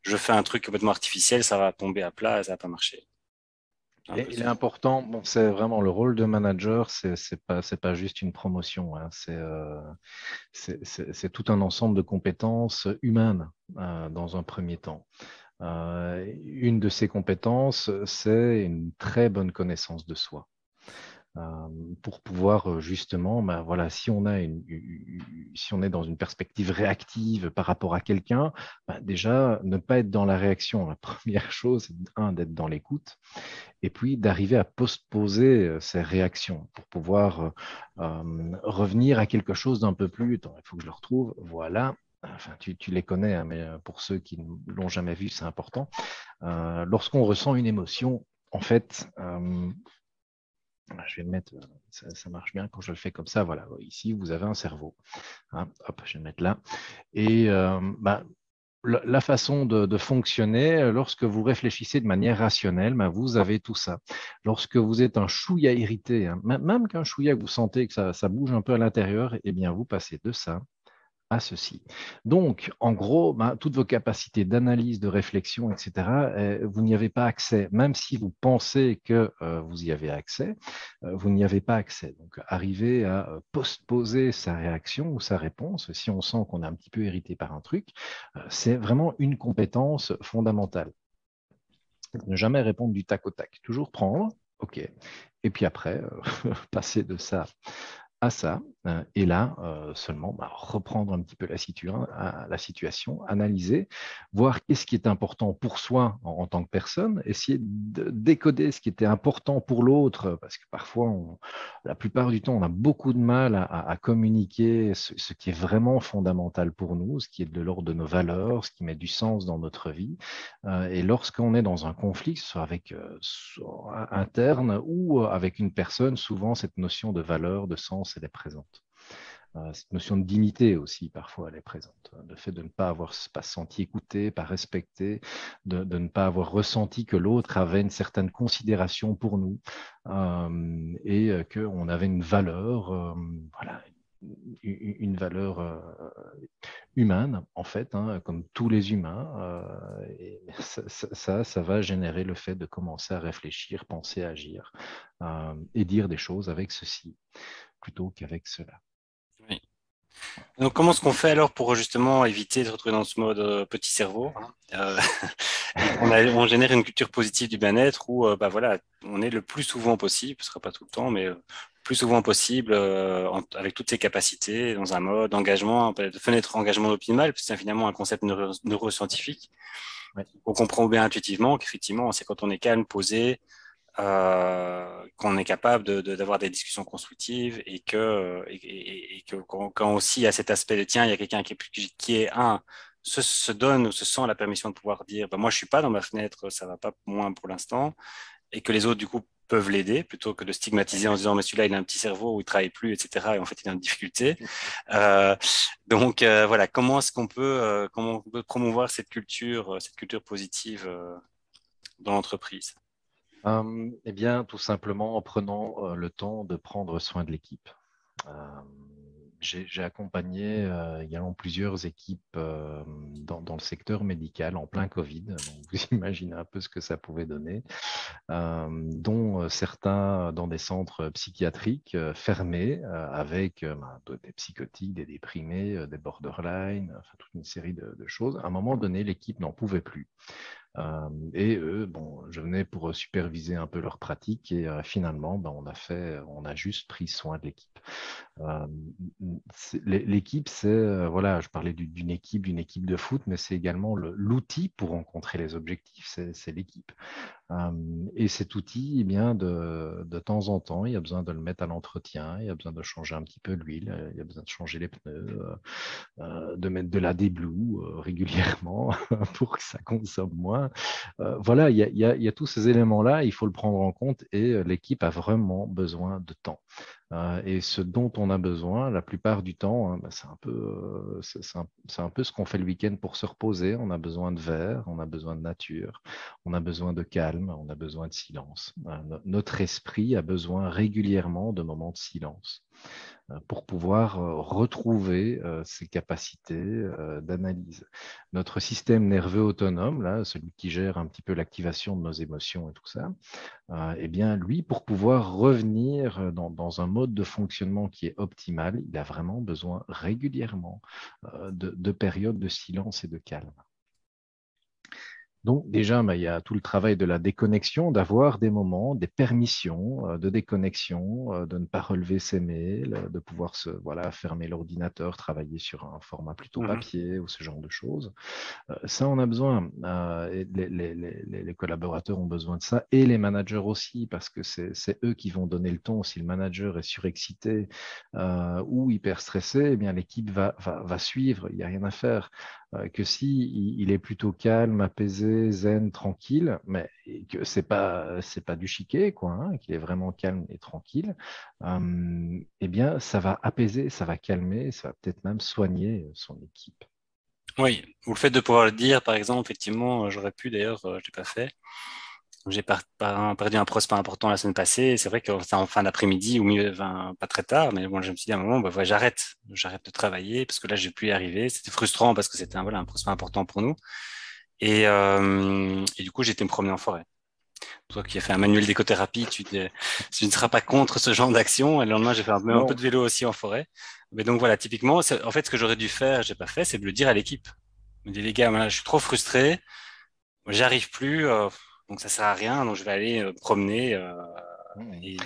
je fais un truc complètement artificiel, ça va tomber à plat et ça va pas marcher. Un peu Il est ça. important, bon, c'est vraiment le rôle de manager, c'est pas juste une promotion, hein, c'est tout un ensemble de compétences humaines dans un premier temps. Une de ces compétences, c'est une très bonne connaissance de soi. Euh, pour pouvoir justement, ben voilà, si on est dans une perspective réactive par rapport à quelqu'un, ben déjà ne pas être dans la réaction. La première chose, c'est d'être dans l'écoute, et puis d'arriver à postposer ces réactions pour pouvoir revenir à quelque chose d'un peu plus. Attends, il faut que je le retrouve. Voilà. Enfin, tu les connais, hein, mais pour ceux qui ne l'ont jamais vu, c'est important. Lorsqu'on ressent une émotion, en fait, je vais le mettre, ça marche bien quand je le fais comme ça. Voilà, ici, vous avez un cerveau. Hein, hop, je vais le mettre là. Et bah, la façon de fonctionner, lorsque vous réfléchissez de manière rationnelle, ben, vous avez tout ça. Lorsque vous êtes un chouïa irrité, hein, même qu'un chouïa que vous sentez que ça bouge un peu à l'intérieur, eh bien, vous passez de ça à ceci. Donc, en gros, ben, toutes vos capacités d'analyse, de réflexion, etc., vous n'y avez pas accès. Même si vous pensez que vous y avez accès, vous n'y avez pas accès. Donc, arriver à postposer sa réaction ou sa réponse, si on sent qu'on est un petit peu irrité par un truc, c'est vraiment une compétence fondamentale. Ne jamais répondre du tac au tac. Toujours prendre, OK. Et puis après, passer de ça à ça, et là seulement reprendre un petit peu la situation, analyser, voir qu'est-ce qui est important pour soi en tant que personne, essayer de décoder ce qui était important pour l'autre, parce que parfois, la plupart du temps, on a beaucoup de mal à communiquer ce qui est vraiment fondamental pour nous, ce qui est de l'ordre de nos valeurs, ce qui met du sens dans notre vie. Et lorsqu'on est dans un conflit, que ce soit soit interne ou avec une personne, souvent cette notion de valeur, de sens, elle est présente. Cette notion de dignité aussi, parfois, elle est présente. Le fait de ne pas se senti écouté, pas respecté, de ne pas avoir ressenti que l'autre avait une certaine considération pour nous et qu'on avait une valeur, voilà, une valeur humaine, en fait, hein, comme tous les humains. Et ça va générer le fait de commencer à réfléchir, penser, agir et dire des choses avec ceci plutôt qu'avec cela. Oui. Donc, comment est-ce qu'on fait alors pour justement éviter de se retrouver dans ce mode petit cerveau, hein, et on génère une culture positive du bien-être où bah voilà, on est le plus souvent possible, ce sera pas tout le temps, mais le plus souvent possible avec toutes ses capacités dans un mode d'engagement, de fenêtre engagement optimal, puisque c'est finalement un concept neuroscientifique. Ouais. On comprend bien intuitivement qu'effectivement, c'est quand on est calme, posé, qu'on est capable d'avoir des discussions constructives et que quand aussi il y a cet aspect de tiens, il y a quelqu'un qui est se donne ou se sent la permission de pouvoir dire bah, moi je suis pas dans ma fenêtre, ça va pas moins pour l'instant, et que les autres du coup peuvent l'aider plutôt que de stigmatiser en disant mais celui-là il a un petit cerveau où il travaille plus, etc., et en fait il est en difficulté. euh, voilà, comment on peut promouvoir cette culture positive dans l'entreprise. Eh bien, tout simplement en prenant le temps de prendre soin de l'équipe. Euh, j'ai accompagné également plusieurs équipes dans le secteur médical en plein Covid. Donc, vous imaginez un peu ce que ça pouvait donner, dont certains dans des centres psychiatriques fermés avec des psychotiques, des déprimés, des borderline, enfin, toute une série de choses. À un moment donné, l'équipe n'en pouvait plus. Et eux, bon, je venais pour superviser un peu leur pratique et finalement, ben, on a juste pris soin de l'équipe. Euh, L'équipe, c'est, voilà, je parlais d'une équipe de foot, mais c'est également l'outil pour rencontrer les objectifs, c'est l'équipe. Et cet outil, eh bien, de temps en temps, il y a besoin de le mettre à l'entretien, il y a besoin de changer un petit peu l'huile, il y a besoin de changer les pneus, de mettre de la déblue régulièrement pour que ça consomme moins. Voilà, il y a tous ces éléments-là, il faut le prendre en compte et l'équipe a vraiment besoin de temps. Et ce dont on a besoin, la plupart du temps, hein, bah, c'est un peu, c'est un peu ce qu'on fait le week-end pour se reposer. On a besoin de verre, on a besoin de nature, on a besoin de calme, on a besoin de silence. Notre esprit a besoin régulièrement de moments de silence pour pouvoir retrouver ses capacités d'analyse. Notre système nerveux autonome, là, celui qui gère un petit peu l'activation de nos émotions et tout ça, eh bien, lui, pour pouvoir revenir dans un mode de fonctionnement qui est optimal, il a vraiment besoin régulièrement de périodes de silence et de calme. Donc déjà, il y a tout le travail de la déconnexion, d'avoir des moments, des permissions de déconnexion, de ne pas relever ses mails, de pouvoir voilà, fermer l'ordinateur, travailler sur un format plutôt Mhm. papier ou ce genre de choses. Ça, on a besoin. Et les collaborateurs ont besoin de ça et les managers aussi, parce que c'est eux qui vont donner le ton. Si le manager est surexcité ou hyper stressé, eh bien l'équipe va suivre. Il n'y a rien à faire. Que si il est plutôt calme, apaisé, zen, tranquille, mais que c'est pas du chiquet, quoi, hein, qu'il est vraiment calme et tranquille, eh bien ça va apaiser, ça va calmer, ça va peut-être même soigner son équipe. Oui, ou le fait de pouvoir le dire, par exemple, effectivement, j'aurais pu d'ailleurs, je l'ai pas fait. J'ai perdu un prospect important la semaine passée. Et c'est vrai que c'était en fin d'après-midi ou enfin, pas très tard, mais bon, je me suis dit à un moment, bah, voilà, j'arrête de travailler parce que là, je vais plus y arriver. C'était frustrant parce que c'était voilà, un prospect important pour nous. Et du coup, j'ai été me promener en forêt. Toi qui as fait un manuel d'écothérapie, tu ne seras pas contre ce genre d'action. Et le lendemain, j'ai fait même un peu Non. de vélo aussi en forêt. Mais donc voilà, typiquement, en fait, ce que j'aurais dû faire, j'ai pas fait, c'est de le dire à l'équipe. Je me dis, les gars, voilà, je suis trop frustré, j'arrive plus, donc ça sert à rien, donc je vais aller me promener Hmm. et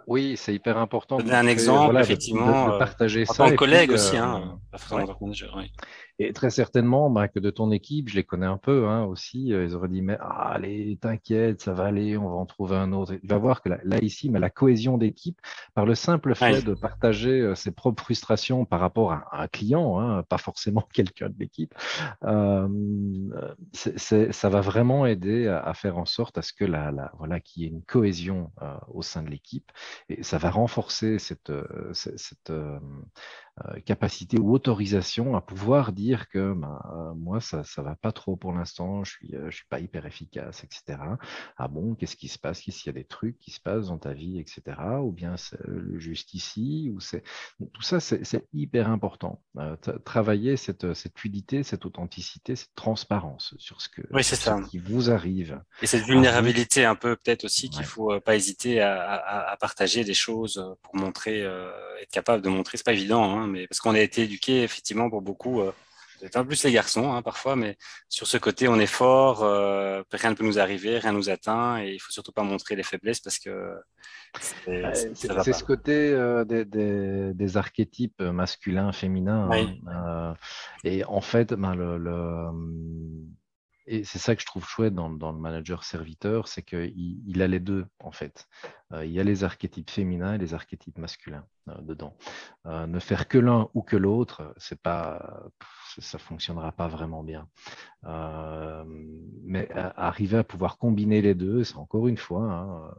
Oui, c'est hyper important de donner un montrer, exemple, voilà, effectivement, de partager en tant ça. que Et puis, collègue aussi, pas forcément ouais. en tant que manager, oui. Et très certainement bah, que de ton équipe, je les connais un peu hein, aussi, ils auraient dit, mais allez, t'inquiète, ça va aller, on va en trouver un autre. Et tu vas voir que là ici, mais la cohésion d'équipe, par le simple fait Oui, de partager ses propres frustrations par rapport à un client, hein, pas forcément quelqu'un de l'équipe, euh, ça va vraiment aider à faire en sorte à ce que voilà, qu'il y ait une cohésion au sein de l'équipe. Et ça va renforcer cette capacité ou autorisation à pouvoir dire que ben, moi, ça ne va pas trop pour l'instant, je suis pas hyper efficace, etc. Ah bon, qu'est-ce qui se passe? Qu'est-ce qu'il y a des trucs qui se passent dans ta vie, etc. Ou bien c'est juste ici, ou c'est... Tout ça, c'est hyper important. Travailler cette fluidité, cette authenticité, cette transparence oui, c'est sur ce ça. qui vous arrive Et cette à vous. vulnérabilité un peu peut-être aussi qu'il Ouais. faut pas hésiter à partager des choses pour montrer, être capable de montrer. C'est pas évident, hein, mais parce qu'on a été éduqué effectivement pour beaucoup, peut-être un peu plus les garçons hein, parfois, mais sur ce côté on est fort, rien ne peut nous arriver, rien nous atteint, et il faut surtout pas montrer les faiblesses parce que ça va C'est ce pas. côté des archétypes masculins, féminins. Oui. Hein. Et en fait, ben, et c'est ça que je trouve chouette dans le manager serviteur, c'est qu'il a les deux, en fait. Il y a les archétypes féminins et les archétypes masculins dedans. Ne faire que l'un ou que l'autre, ça fonctionnera pas vraiment bien. Euh, mais arriver à pouvoir combiner les deux, c'est encore une fois, hein,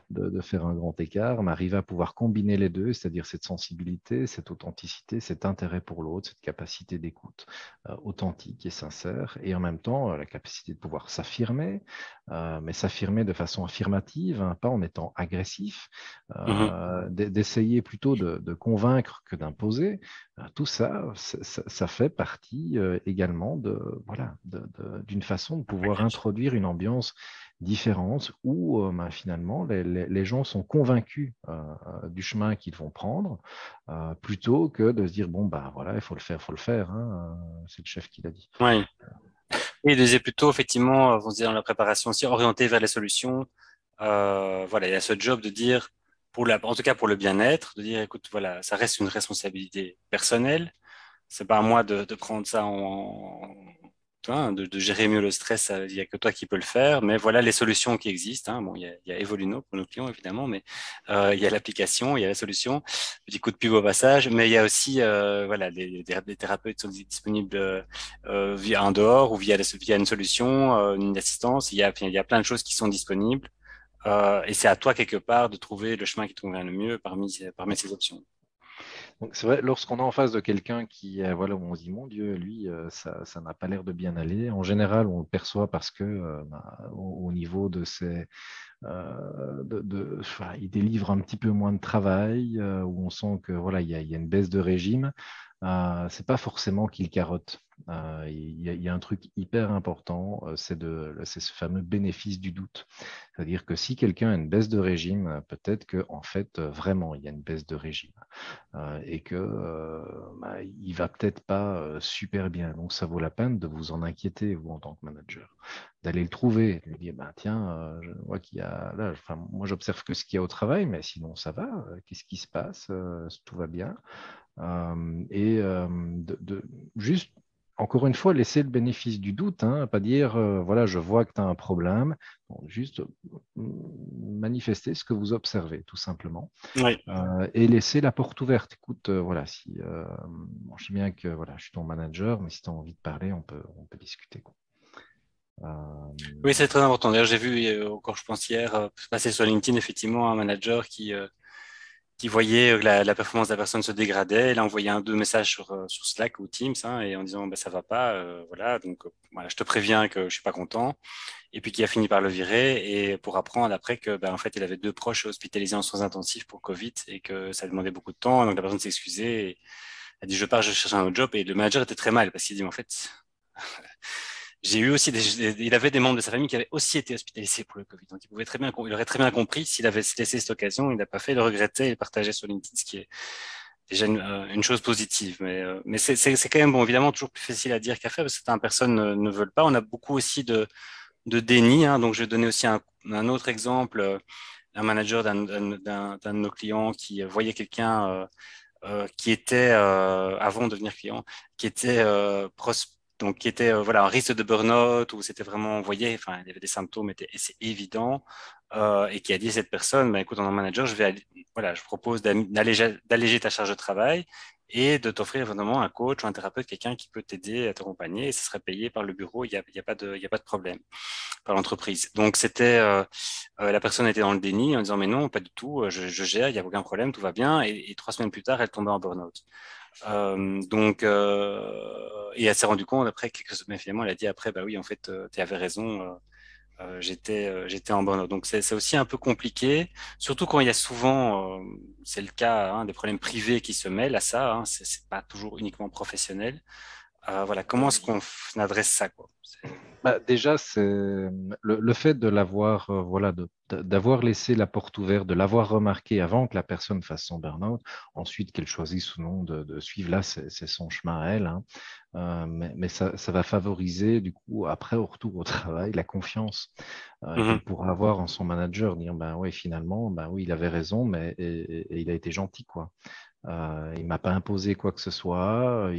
de faire un grand écart, mais arriver à pouvoir combiner les deux, c'est-à-dire cette sensibilité, cette authenticité, cet intérêt pour l'autre, cette capacité d'écoute authentique et sincère, et en même temps la capacité de pouvoir s'affirmer, mais s'affirmer de façon affirmative, hein, pas en étant agressif, Mhm. d'essayer plutôt de convaincre que d'imposer. Tout ça, ça fait partie également voilà, d'une façon de pouvoir introduire une ambiance différente où ben, finalement les gens sont convaincus du chemin qu'ils vont prendre plutôt que de se dire bon bah voilà il faut le faire hein, c'est le chef qui l'a dit. Oui. Et il disait plutôt, effectivement, on se dit dans la préparation aussi, orienté vers les solutions. Voilà, il y a ce job de dire, en tout cas pour le bien-être, de dire, écoute, voilà, ça reste une responsabilité personnelle. C'est pas à moi de prendre ça tu vois, de gérer mieux le stress. Il y a que toi qui peux le faire. Mais voilà les solutions qui existent. Hein. Bon, il y a Evoluno pour nos clients évidemment, mais il y a l'application, il y a la solution. Petit coup de pub au passage. Mais il y a aussi, voilà, des thérapeutes sont disponibles via en dehors ou via une solution, une assistance. Il y a plein de choses qui sont disponibles. Et c'est à toi quelque part de trouver le chemin qui te convient le mieux parmi ces options. Donc c'est vrai lorsqu'on est en face de quelqu'un qui voilà où on se dit mon Dieu lui ça n'a pas l'air de bien aller en général on le perçoit parce que bah, au niveau de ses enfin, il délivre un petit peu moins de travail, où on sent que voilà, il y a une baisse de régime. C'est pas forcément qu'il carotte. Il y a un truc hyper important, c'est ce fameux bénéfice du doute. C'est-à-dire que si quelqu'un a une baisse de régime, peut-être que en fait vraiment il y a une baisse de régime et que bah, il va peut-être pas super bien. Donc ça vaut la peine de vous en inquiéter vous en tant que manager, d'aller le trouver, de lui dire ben tiens, je vois qu'il y a là, enfin moi j'observe que ce qu'il y a au travail, mais sinon ça va. Qu'est-ce qui se passe? Tout va bien. Et juste encore une fois, laisser le bénéfice du doute, hein, pas dire, voilà, je vois que tu as un problème. Bon, juste manifester ce que vous observez, tout simplement. Oui. Et laisser la porte ouverte. Écoute, voilà, si, bon, je sais bien que voilà, je suis ton manager, mais si tu as envie de parler, on peut discuter, quoi. Oui, Euh, c'est très important. D'ailleurs, j'ai vu encore, je pense hier, passer sur LinkedIn, effectivement, un manager qui voyait que la performance de la personne se dégradait. Il a envoyé deux messages sur Slack ou Teams, hein, et en disant bah, ça va pas, voilà, donc voilà, je te préviens que je suis pas content. Et puis qui a fini par le virer et pour apprendre après que ben, en fait il avait deux proches hospitalisés en soins intensifs pour Covid et que ça demandait beaucoup de temps. Donc la personne s'est excusée et a dit je pars, je cherche un autre job. Et le manager était très mal parce qu'il dit en fait j'ai eu aussi il avait des membres de sa famille qui avaient aussi été hospitalisés pour le Covid. Donc il aurait très bien compris s'il avait laissé cette occasion, il n'a pas fait, il le regrettait et le partageait sur LinkedIn, ce qui est déjà une chose positive. Mais c'est quand même bon, évidemment toujours plus facile à dire qu'à faire parce que certaines personnes ne veulent pas. On a beaucoup aussi de déni, hein. Donc je vais donner aussi un autre exemple, un manager d'un de nos clients qui voyait quelqu'un qui était avant de devenir client, qui était donc qui était voilà un risque de burn-out où c'était vraiment on voyait, enfin il y avait des symptômes et c'est évident et qui a dit à cette personne, ben écoute en tant que manager, voilà, je propose d'alléger ta charge de travail et de t'offrir vraiment un coach ou un thérapeute, quelqu'un qui peut t'aider à t'accompagner et ce serait payé par le bureau, il y a pas il y a pas de problème par l'entreprise. Donc c'était la personne était dans le déni en disant mais non, pas du tout, je gère, il n'y a aucun problème, tout va bien. Et 3 semaines plus tard, elle tombait en burn-out. Et elle s'est rendue compte après quelques semaines finalement, elle a dit après bah oui en fait tu avais raison. J'étais en burn-out. Donc c'est aussi un peu compliqué, surtout quand il y a souvent, c'est le cas, hein, des problèmes privés qui se mêlent à ça. Hein, c'est pas toujours uniquement professionnel. Voilà, comment est-ce qu'on adresse ça quoi? Bah, déjà, c'est le fait de l'avoir voilà, d'avoir laissé la porte ouverte, de l'avoir remarqué avant que la personne fasse son burn-out, ensuite qu'elle choisisse ou non de suivre là, c'est son chemin à elle. Hein. Mais ça va favoriser, du coup, après, au retour au travail, la confiance qu'elle Mhm. pourra avoir en son manager, dire, ben oui, finalement, ben oui, il avait raison, mais et il a été gentil, quoi. Il m'a pas imposé quoi que ce soit.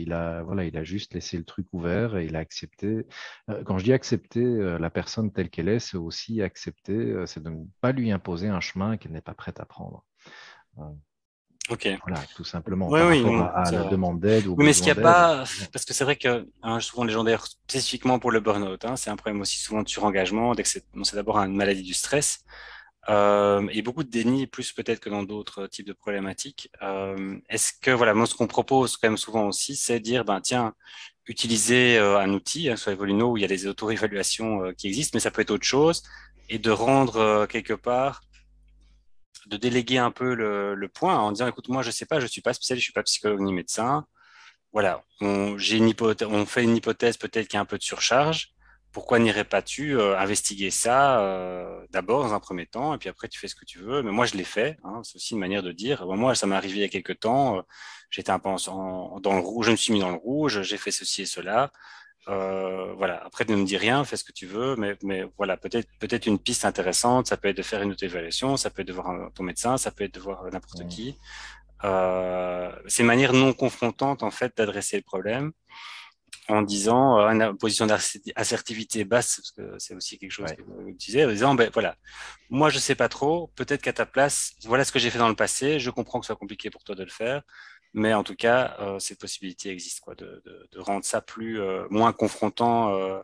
Voilà, il a juste laissé le truc ouvert et il a accepté. Quand je dis accepter la personne telle qu'elle est, c'est aussi accepter, c'est de ne pas lui imposer un chemin qu'elle n'est pas prête à prendre. Euh, Ok. voilà, tout simplement Oui, par oui, rapport non, à c'est la vrai. demande d'aide ou au Oui, mais est-ce qu'il besoin n'y a d'aide. pas, parce que c'est vrai que hein, souvent les gens d'ailleurs spécifiquement pour le burn-out, hein, c'est un problème aussi souvent de surengagement, dès que bon, c'est d'abord une maladie du stress et beaucoup de déni, plus peut-être que dans d'autres types de problématiques. Est-ce que voilà, moi ce qu'on propose quand même souvent aussi, c'est de dire ben tiens, utiliser un outil hein, sur Evolino où il y a des auto-évaluations qui existent, mais ça peut être autre chose et de rendre quelque part de déléguer un peu le point en disant, écoute, moi, je sais pas, je suis pas spécialiste, je suis pas psychologue ni médecin. Voilà, on fait une hypothèse peut-être qu'il y a un peu de surcharge. Pourquoi n'irais pas tu investiguer ça d'abord dans un premier temps et puis après tu fais ce que tu veux. Mais moi je l'ai fait. Hein, c'est aussi une manière de dire. Bon, moi ça m'est arrivé il y a quelques temps. J'étais un peu dans le rouge. Je me suis mis dans le rouge. J'ai fait ceci et cela. Voilà. Après, ne me dis rien, fais ce que tu veux, mais voilà, peut-être une piste intéressante, ça peut être de faire une auto-évaluation, ça peut être de voir ton médecin, ça peut être de voir n'importe Mm. qui. C'est une manière non confrontante en fait d'adresser le problème en disant une position d'assertivité basse, parce que c'est aussi quelque chose Ouais. que vous utilisez, en disant ben voilà, moi je sais pas trop, peut-être qu'à ta place, voilà ce que j'ai fait dans le passé, je comprends que ce soit compliqué pour toi de le faire, mais en tout cas, cette possibilité existe quoi, de rendre ça plus moins confrontant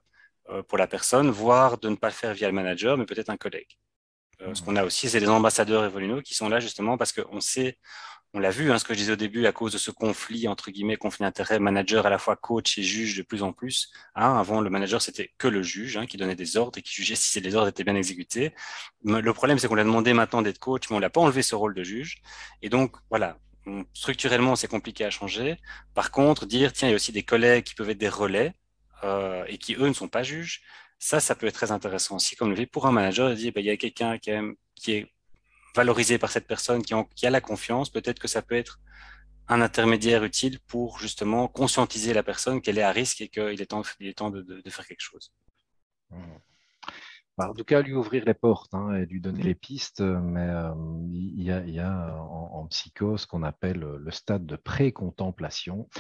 pour la personne, voire de ne pas le faire via le manager, mais peut-être un collègue. Ce Mm. qu'on a aussi, c'est des ambassadeurs Evolino qui sont là justement parce qu'on sait on l'a vu, hein, ce que je disais au début, à cause de ce conflit, entre guillemets, conflit d'intérêt, manager à la fois coach et juge de plus en plus. Hein, avant, le manager, c'était que le juge hein, qui donnait des ordres et qui jugeait si les ordres étaient bien exécutés. Mais le problème, c'est qu'on lui a demandé maintenant d'être coach, mais on l'a pas enlevé ce rôle de juge. Et donc, voilà, structurellement, c'est compliqué à changer. Par contre, dire, tiens, il y a aussi des collègues qui peuvent être des relais et qui, eux, ne sont pas juges. Ça peut être très intéressant aussi, comme le fait pour un manager, de dire, ben, il y a quelqu'un qui est valorisé par cette personne qui a la confiance, peut-être que ça peut être un intermédiaire utile pour justement conscientiser la personne qu'elle est à risque et qu'il est il est temps de faire quelque chose. Mm. Bah, en tout cas, lui ouvrir les portes hein, et lui donner les pistes, mais il y a en psycho ce qu'on appelle le stade de pré-contemplation,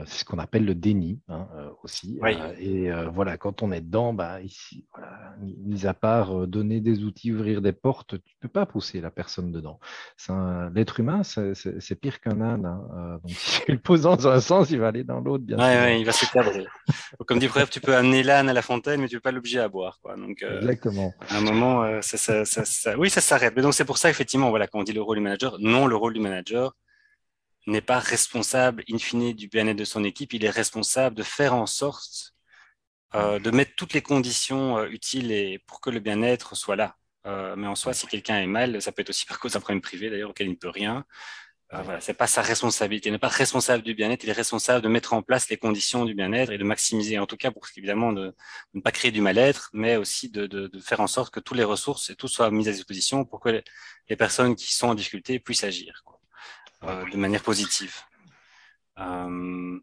c'est ce qu'on appelle le déni hein, aussi. Oui. Et voilà, quand on est dedans, bah, ici, voilà, mis à part donner des outils, ouvrir des portes, tu ne peux pas pousser la personne dedans. L'être humain, c'est pire qu'un âne, hein. Donc, si tu le poses dans un sens, il va aller dans l'autre bien Ouais, ouais, souvent. il va se cadrer. Donc, comme dit le proverbe, tu peux amener l'âne à la fontaine, mais tu peux pas l'obliger à boire, quoi. Donc, Exactement. à un moment, oui, ça s'arrête. Mais donc, c'est pour ça, effectivement, voilà, quand on dit le rôle du manager, non, le rôle du manager n'est pas responsable, in fine, du bien-être de son équipe. Il est responsable de faire en sorte de mettre toutes les conditions utiles et pour que le bien-être soit là. Mais en soi, Ouais, si quelqu'un est mal, ça peut être aussi par cause d'un problème privé, d'ailleurs, auquel il ne peut rien. ouais. Voilà, c'est pas sa responsabilité. Il n'est pas responsable du bien-être, il est responsable de mettre en place les conditions du bien-être et de maximiser, en tout cas, pour évidemment de ne pas créer du mal-être, mais aussi de faire en sorte que toutes les ressources et tout soient mises à disposition pour que les personnes qui sont en difficulté puissent agir, quoi, Ouais. de manière positive. Euh,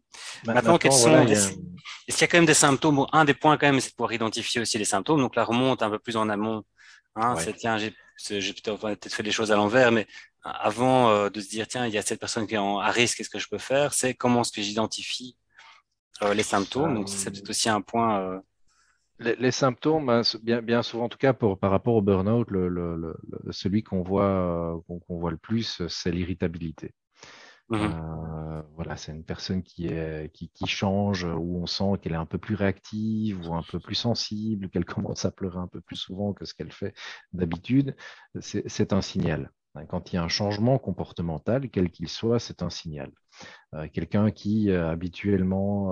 Maintenant, Maintenant, voilà, il y a. est-ce qu'il y a quand même des symptômes? Bon, un des points quand même, c'est de pouvoir identifier aussi les symptômes. Donc, la remonte un peu plus en amont. Hein, Ouais. c'est tiens, j'ai peut-être fait les choses à l'envers, mais avant de se dire tiens, il y a cette personne qui est à risque, qu'est-ce que je peux faire? C'est comment est-ce que j'identifie les symptômes. Donc, ça, c'est Euh, peut-être aussi un point. les symptômes, hein, bien souvent, en tout cas par rapport au burn-out, celui qu'on voit le plus, c'est l'irritabilité. Mhm. Voilà, c'est une personne qui change, où on sent qu'elle est un peu plus réactive ou un peu plus sensible, qu'elle commence à pleurer un peu plus souvent que ce qu'elle fait d'habitude. C'est un signal. Hein. Quand il y a un changement comportemental, quel qu'il soit, c'est un signal. Quelqu'un qui habituellement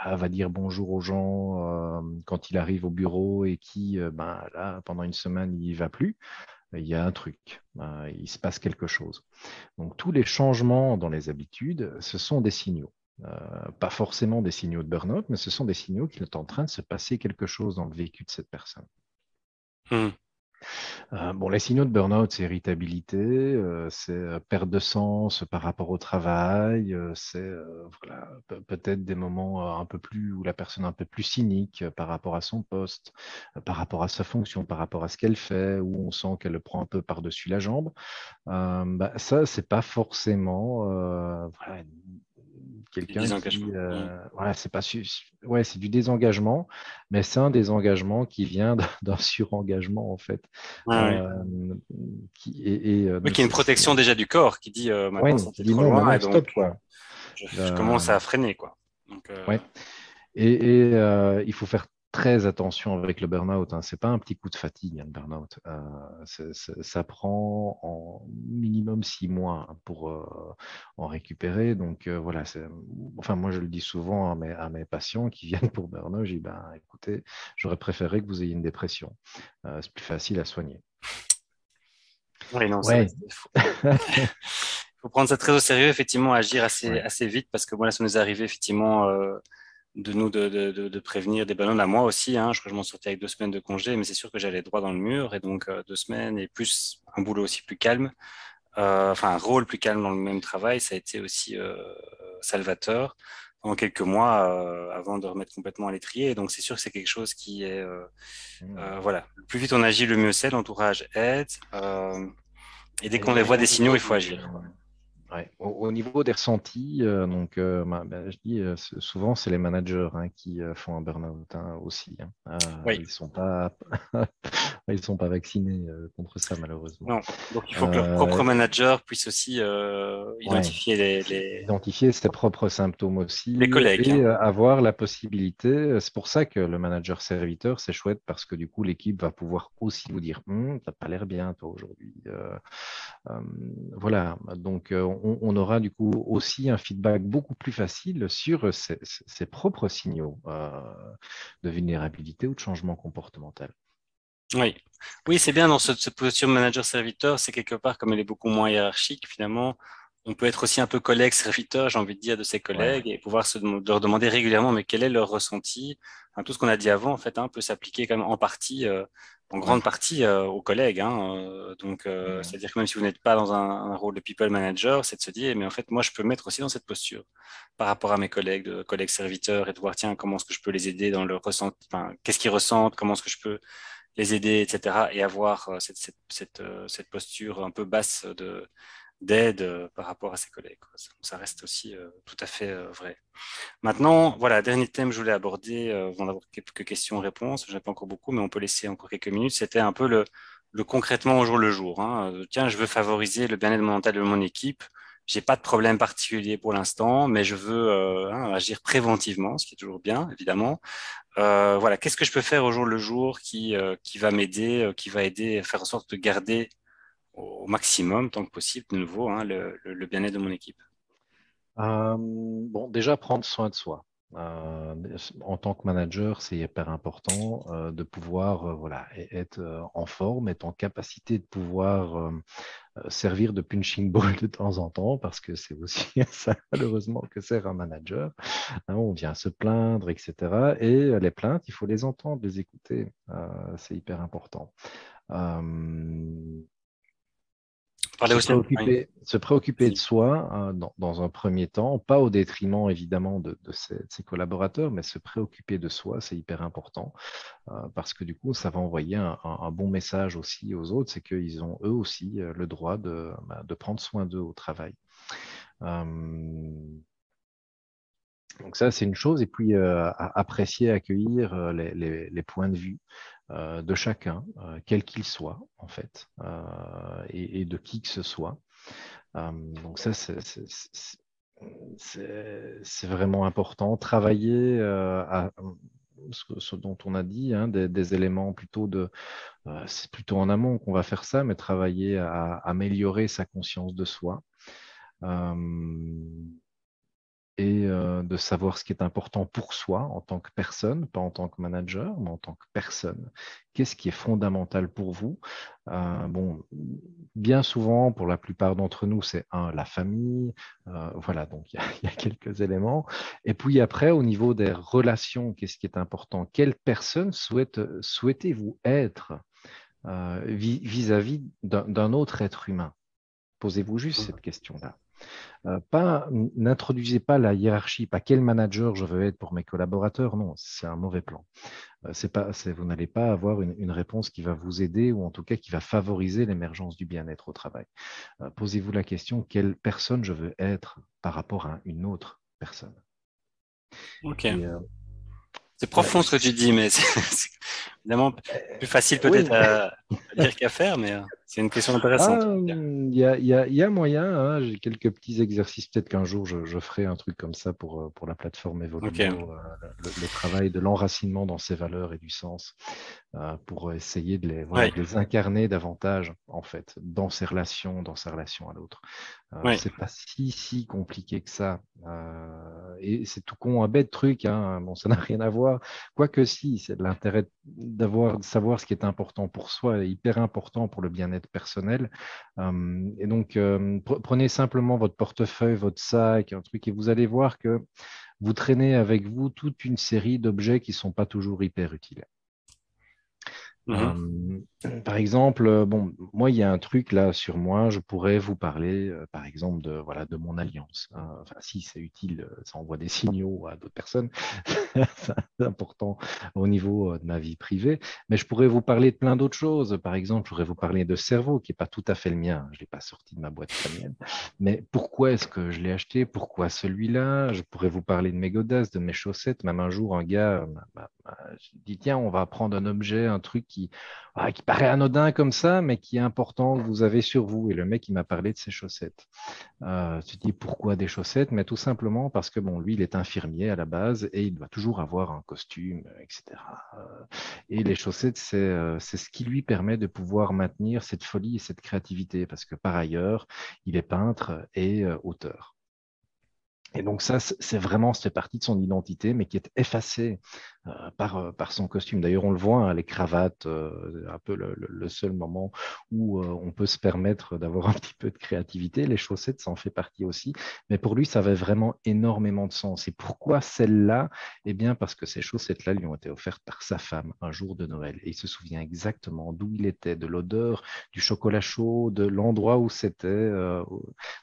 va dire bonjour aux gens quand il arrive au bureau et qui, ben, là, pendant une semaine, il n'y va plus, il y a un truc, il se passe quelque chose. Donc tous les changements dans les habitudes, ce sont des signaux. Pas forcément des signaux de burn-out, mais ce sont des signaux qu'il est en train de se passer quelque chose dans le vécu de cette personne. Mhm. Bon, les signaux de burn-out, c'est irritabilité, c'est perte de sens par rapport au travail, c'est voilà, peut-être des moments un peu plus où la personne est un peu plus cynique par rapport à son poste, par rapport à sa fonction, par rapport à ce qu'elle fait, où on sent qu'elle le prend un peu par-dessus la jambe. Bah, ça, c'est pas forcément voilà, Du quelqu'un désengagement. qui, Mhm. voilà, c'est pas, ouais, c'est du désengagement, mais c'est un désengagement qui vient d'un surengagement en fait, Ouais, ouais. euh, Oui, qui est une protection déjà du corps, qui dit ouais, maintenant c'était qui dit trop non, loin et maintenant donc stop quoi. je commence à freiner, quoi. Donc, Ouais. Il faut faire très attention avec le burn-out. Hein. C'est pas un petit coup de fatigue, hein, le burn-out. Ça prend en minimum 6 mois hein, pour en récupérer. Donc voilà. Enfin, moi, je le dis souvent à mes patients qui viennent pour burn-out. Je dis, ben, écoutez, j'aurais préféré que vous ayez une dépression. C'est plus facile à soigner. oui, non, c'est vrai. Ouais. Faut prendre ça très au sérieux, effectivement, agir Ouais. assez vite parce que voilà, ça nous est arrivé effectivement de nous de prévenir des ballons. Là, moi aussi, hein, je crois que je m'en sortais avec 2 semaines de congé, mais c'est sûr que j'allais droit dans le mur et donc 2 semaines et plus un boulot aussi plus calme, enfin un rôle plus calme dans le même travail, ça a été aussi salvateur pendant quelques mois avant de remettre complètement à l'étrier. Et donc c'est sûr que c'est quelque chose qui est Hmm. voilà, le plus vite on agit, le mieux c'est. L'entourage aide et dès qu'on les voit Et des au signaux, niveau il faut des, agir, quoi. ouais, au niveau des ressentis, je dis souvent c'est les managers hein, qui font un burn-out hein, aussi. Hein. Oui. Ils sont pas vaccinés contre ça malheureusement. Non. Donc, il faut que leur propre Euh, manager puisse aussi ouais, identifier identifier ses propres symptômes aussi les collègues, et hein. avoir la possibilité. C'est pour ça que le manager serviteur, c'est chouette parce que du coup, l'équipe va pouvoir aussi vous dire, t'as pas l'air bien toi aujourd'hui. Euh, voilà, donc on aura du coup aussi un feedback beaucoup plus facile sur ses propres signaux de vulnérabilité ou de changement comportemental. Oui. Oui, c'est bien dans cette posture manager-serviteur, c'est quelque part, comme elle est beaucoup moins hiérarchique, finalement, on peut être aussi un peu collègue-serviteur, j'ai envie de dire, de ses Ouais, collègues et pouvoir leur demander régulièrement, mais quel est leur ressenti? Enfin, tout ce qu'on a dit avant, en fait, hein, peut s'appliquer quand même en partie, en ouais. grande partie, aux collègues, hein. Donc, Mhm. c'est-à-dire que même si vous n'êtes pas dans un rôle de people manager, c'est de se dire, mais en fait, moi, je peux me mettre aussi dans cette posture par rapport à mes collègues, de collègues serviteurs et de voir, tiens, comment est-ce que je peux les aider dans leur ressenti, enfin, qu'est-ce qu'ils ressentent, comment est-ce que je peux les aider, etc. Et avoir cette posture un peu basse d'aide par rapport à ses collègues, quoi. Ça reste aussi tout à fait vrai. Maintenant, voilà, dernier thème que je voulais aborder, avant d'avoir quelques questions-réponses, j'en ai pas encore beaucoup, mais on peut laisser encore quelques minutes, c'était un peu le concrètement au jour le jour, hein. Tiens, je veux favoriser le bien-être mental de mon équipe. J'ai pas de problème particulier pour l'instant, mais je veux agir préventivement, ce qui est toujours bien, évidemment. Voilà, qu'est-ce que je peux faire au jour le jour qui va m'aider, qui va aider à faire en sorte de garder au maximum, tant que possible, de nouveau, hein, le bien-être de mon équipe. Bon, déjà prendre soin de soi. En tant que manager, c'est hyper important de pouvoir voilà, être en forme, être en capacité de pouvoir servir de punching ball de temps en temps, parce que c'est aussi ça malheureusement que sert un manager. Hein, on vient se plaindre, etc. Et les plaintes, il faut les entendre, les écouter. C'est hyper important. Euh, Parler aussi, oui, se préoccuper de vas-y. soi dans un premier temps, pas au détriment évidemment de ses collaborateurs, mais se préoccuper de soi, c'est hyper important parce que du coup, ça va envoyer un bon message aussi aux autres, c'est qu'ils ont eux aussi le droit de prendre soin d'eux au travail. Euh, donc ça, c'est une chose. Et puis, apprécier, accueillir les points de vue de chacun, quel qu'il soit, en fait, et de qui que ce soit. Donc ça, c'est vraiment important. Travailler ce dont on a dit, hein, des éléments plutôt c'est plutôt en amont qu'on va faire ça, mais travailler à améliorer sa conscience de soi. Euh, et de savoir ce qui est important pour soi en tant que personne, pas en tant que manager, mais en tant que personne. Qu'est-ce qui est fondamental pour vous? Bon, bien souvent, pour la plupart d'entre nous, c'est la famille. Voilà, donc il y a quelques éléments. Et puis après, au niveau des relations, qu'est-ce qui est important? Quelle personne souhaitez-vous être vis-à-vis d'un autre être humain? Posez-vous juste cette question-là. N'introduisez pas la hiérarchie, pas quel manager je veux être pour mes collaborateurs. Non, c'est un mauvais plan. Vous n'allez pas avoir une réponse qui va vous aider ou en tout cas qui va favoriser l'émergence du bien-être au travail. Posez-vous la question, quelle personne je veux être par rapport à une autre personne. Ok. Et, C'est ouais, profond ce que tu dis, mais c'est évidemment plus facile peut-être oui, à dire qu'à faire, mais c'est une question intéressante. Il y a moyen, hein, j'ai quelques petits exercices. Peut-être qu'un jour, je ferai un truc comme ça pour la plateforme Ok, Evolimo, le travail de l'enracinement dans ses valeurs et du sens, pour essayer voilà, oui, de les incarner davantage, en fait, dans sa relation à l'autre. oui. C'est pas si compliqué que ça. Et c'est tout con, un bête truc, hein. Bon, ça n'a rien à voir. Quoique si, c'est de l'intérêt de savoir ce qui est important pour soi, et hyper important pour le bien-être personnel. Et donc, prenez simplement votre portefeuille, votre sac, un truc, et vous allez voir que vous traînez avec vous toute une série d'objets qui sont pas toujours hyper utiles. Mhm. Euh, Par exemple, bon, moi, il y a un truc là sur moi, je pourrais vous parler, par exemple, voilà, de mon alliance, hein. Enfin, si c'est utile, ça envoie des signaux à d'autres personnes, c'est important au niveau de ma vie privée, mais je pourrais vous parler de plein d'autres choses. Par exemple, je pourrais vous parler de cerveau, qui n'est pas tout à fait le mien, je ne l'ai pas sorti de ma boîte crânienne, mais pourquoi est-ce que je l'ai acheté? Pourquoi celui-là? Je pourrais vous parler de mes godasses, de mes chaussettes. Même un jour, un gars dit, tiens, on va prendre un objet, un truc qui paraît anodin comme ça, mais qui est important que vous avez sur vous. Et le mec, il m'a parlé de ses chaussettes. Tu te dis pourquoi des chaussettes? Mais tout simplement parce que bon, lui, il est infirmier à la base et il doit toujours avoir un costume, etc. Et les chaussettes, c'est ce qui lui permet de pouvoir maintenir cette folie et cette créativité parce que par ailleurs, il est peintre et auteur. Et donc ça, ça fait partie de son identité, mais qui est effacée par son costume. D'ailleurs, on le voit, hein, les cravates, un peu le seul moment où on peut se permettre d'avoir un petit peu de créativité. Les chaussettes, ça en fait partie aussi. Mais pour lui, ça avait vraiment énormément de sens. Et pourquoi celle-là? Eh bien, parce que ces chaussettes-là lui ont été offertes par sa femme un jour de Noël. Et il se souvient exactement d'où il était, de l'odeur du chocolat chaud, de l'endroit où c'était.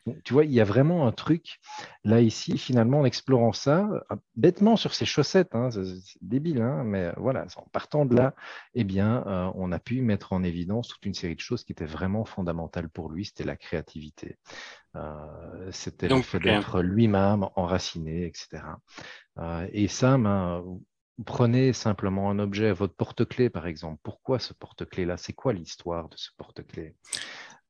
Donc, tu vois, il y a vraiment un truc là ici ici, finalement, en explorant ça, bêtement sur ses chaussettes, hein, c'est débile, hein, mais voilà, en partant de là, eh bien, on a pu mettre en évidence toute une série de choses qui étaient vraiment fondamentales pour lui. C'était la créativité, c'était le Donc, fait ok. d'être lui-même, enraciné, etc. Et ça, ben, prenez simplement un objet, votre porte-clés, par exemple. Pourquoi ce porte-clés-là? C'est quoi l'histoire de ce porte-clés?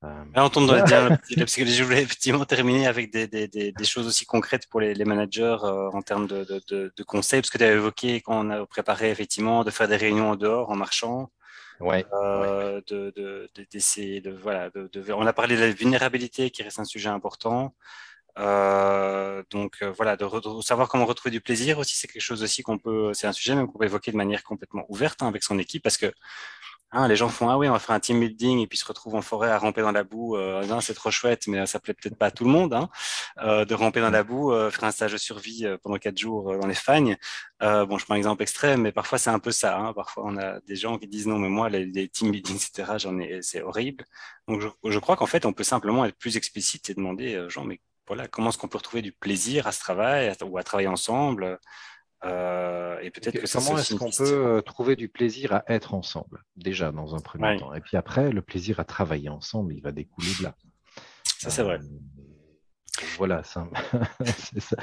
Là, on tombe dans Voilà. la psychologie. Je voulais effectivement terminer avec des choses aussi concrètes pour les managers en termes de conseils, parce que tu as évoqué quand on a préparé effectivement de faire des réunions en dehors, en marchant, Ouais, ouais. d'essayer voilà, on a parlé de la vulnérabilité qui reste un sujet important. Voilà, de savoir comment retrouver du plaisir aussi, c'est quelque chose aussi c'est un sujet même qu'on peut évoquer de manière complètement ouverte avec son équipe, parce que les gens font, ah oui, on va faire un team building et puis se retrouvent en forêt à ramper dans la boue. Non, c'est trop chouette, mais ça plaît peut-être pas à tout le monde, de ramper dans Mm. la boue, faire un stage de survie pendant 4 jours en Espagne. Bon, je prends un exemple extrême, mais parfois c'est un peu ça. Parfois, on a des gens qui disent non, mais moi, les team building, etc., c'est horrible. Donc, je crois qu'en fait, on peut simplement être plus explicite et demander, gens, mais voilà, comment est-ce qu'on peut retrouver du plaisir à ce travail ou à travailler ensemble? Et peut-être que ça, c'est Comment aussi est-ce une qu'on piste. peut trouver du plaisir à être ensemble, déjà dans un premier Ouais, temps. Et puis après, le plaisir à travailler ensemble, il va découler de là. ça, c'est Euh, vrai. donc voilà, ça, c'est ça.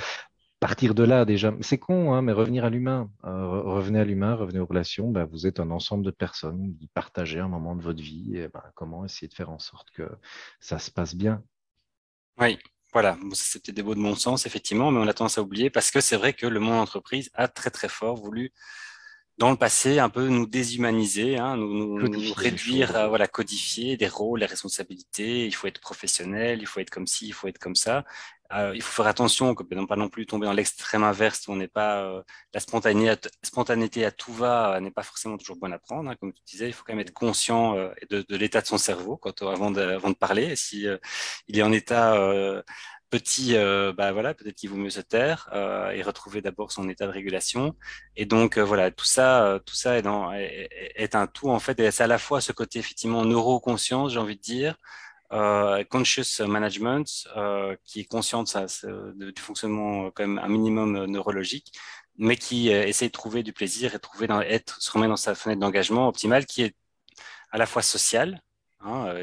Partir de là déjà, c'est con, hein, mais revenir à l'humain. Revenez à l'humain, revenez aux relations. Ben, vous êtes un ensemble de personnes qui partagez un moment de votre vie. Et ben, comment essayer de faire en sorte que ça se passe bien? Oui, voilà. Bon, ça, c'est peut-être des mots de bon sens, effectivement, mais on a tendance à oublier parce que c'est vrai que le monde entreprise a très très fort voulu, dans le passé, un peu nous déshumaniser, nous Codifier les réduire choses. à voilà, codifier des rôles, des responsabilités. Il faut être professionnel, il faut être comme ci, il faut être comme ça. Il faut faire attention, que non pas non plus tomber dans l'extrême inverse où on n'est pas la spontanéité à tout va n'est pas forcément toujours bonne à prendre. Comme tu disais, il faut quand même être conscient de l'état de son cerveau avant de parler. Si il est en état petit, bah voilà, peut-être qu'il vaut mieux se taire et retrouver d'abord son état de régulation. Et donc voilà, tout ça est un tout en fait, et c'est à la fois ce côté effectivement neuroconscience, j'ai envie de dire, conscious management, qui est conscient du fonctionnement quand même un minimum neurologique, mais qui essaie de trouver du plaisir et se remettre dans sa fenêtre d'engagement optimale, qui est à la fois sociale.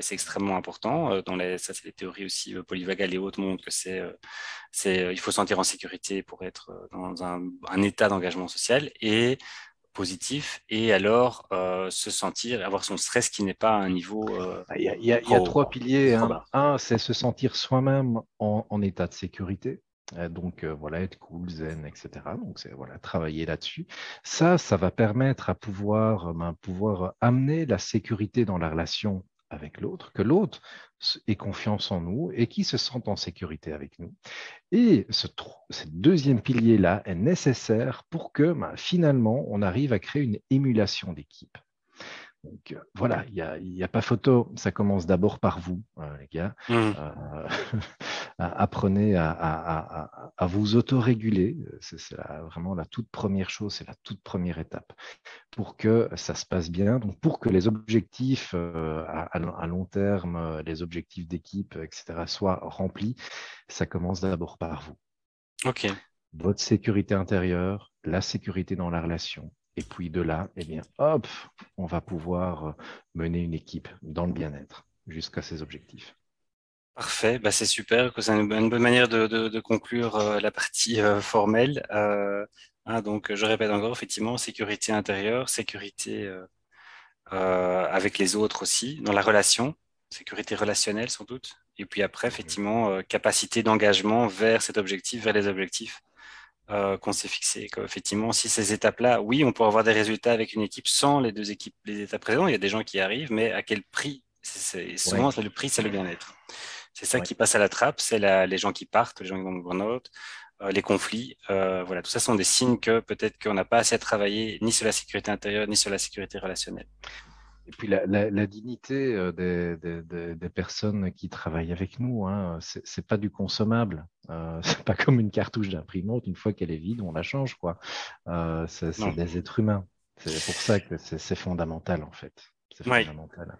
C'est extrêmement important. Ça, c'est des théories aussi polyvagales et autres montrent que il faut se sentir en sécurité pour être dans un état d'engagement social et positif, et alors se sentir, avoir son stress qui n'est pas à un niveau Il y a trop haut, trois quoi, piliers, trop hein. bas. Un, c'est se sentir soi-même en état de sécurité. Donc, voilà, être cool, zen, etc. Donc, c'est voilà, travailler là-dessus. Ça va permettre à pouvoir amener la sécurité dans la relation avec l'autre, que l'autre ait confiance en nous et qui se sente en sécurité avec nous. Et ce deuxième pilier-là est nécessaire pour que finalement, on arrive à créer une émulation d'équipe. Donc, voilà, il y a pas photo. Ça commence d'abord par vous, les gars. Mhm. Euh, apprenez à vous autoréguler. C'est vraiment la toute première chose, c'est la toute première étape pour que ça se passe bien. Donc, pour que les objectifs à long terme, les objectifs d'équipe, etc., soient remplis, ça commence d'abord par vous. Ok, Votre sécurité intérieure, la sécurité dans la relation. Et puis de là, eh bien, hop, on va pouvoir mener une équipe dans le bien-être jusqu'à ses objectifs. parfait. Bah, c'est super. Que C'est une bonne manière de conclure la partie formelle. Donc, je répète encore, effectivement, sécurité intérieure, sécurité avec les autres aussi, dans la relation, sécurité relationnelle sans doute. Et puis après, Mhm. effectivement, capacité d'engagement vers cet objectif, vers les objectifs qu'on s'est fixés. Effectivement, si ces étapes-là, oui, on peut avoir des résultats avec une équipe sans les deux équipes, les étapes présentes. Il y a des gens qui arrivent, mais à quel prix? Ouais, Souvent, c'est le prix, c'est le bien-être. C'est ça ouais. qui passe à la trappe, c'est les gens qui partent, les gens qui vont au burn-out, les conflits. Voilà, tout ça sont des signes que peut-être qu'on n'a pas assez travaillé ni sur la sécurité intérieure, ni sur la sécurité relationnelle. Et puis la dignité des personnes qui travaillent avec nous, hein, c'est pas du consommable. C'est pas comme une cartouche d'imprimante, une fois qu'elle est vide, on la change, quoi. C'est Non. des êtres humains. C'est pour ça que c'est fondamental, en fait. C'est Oui. fondamental.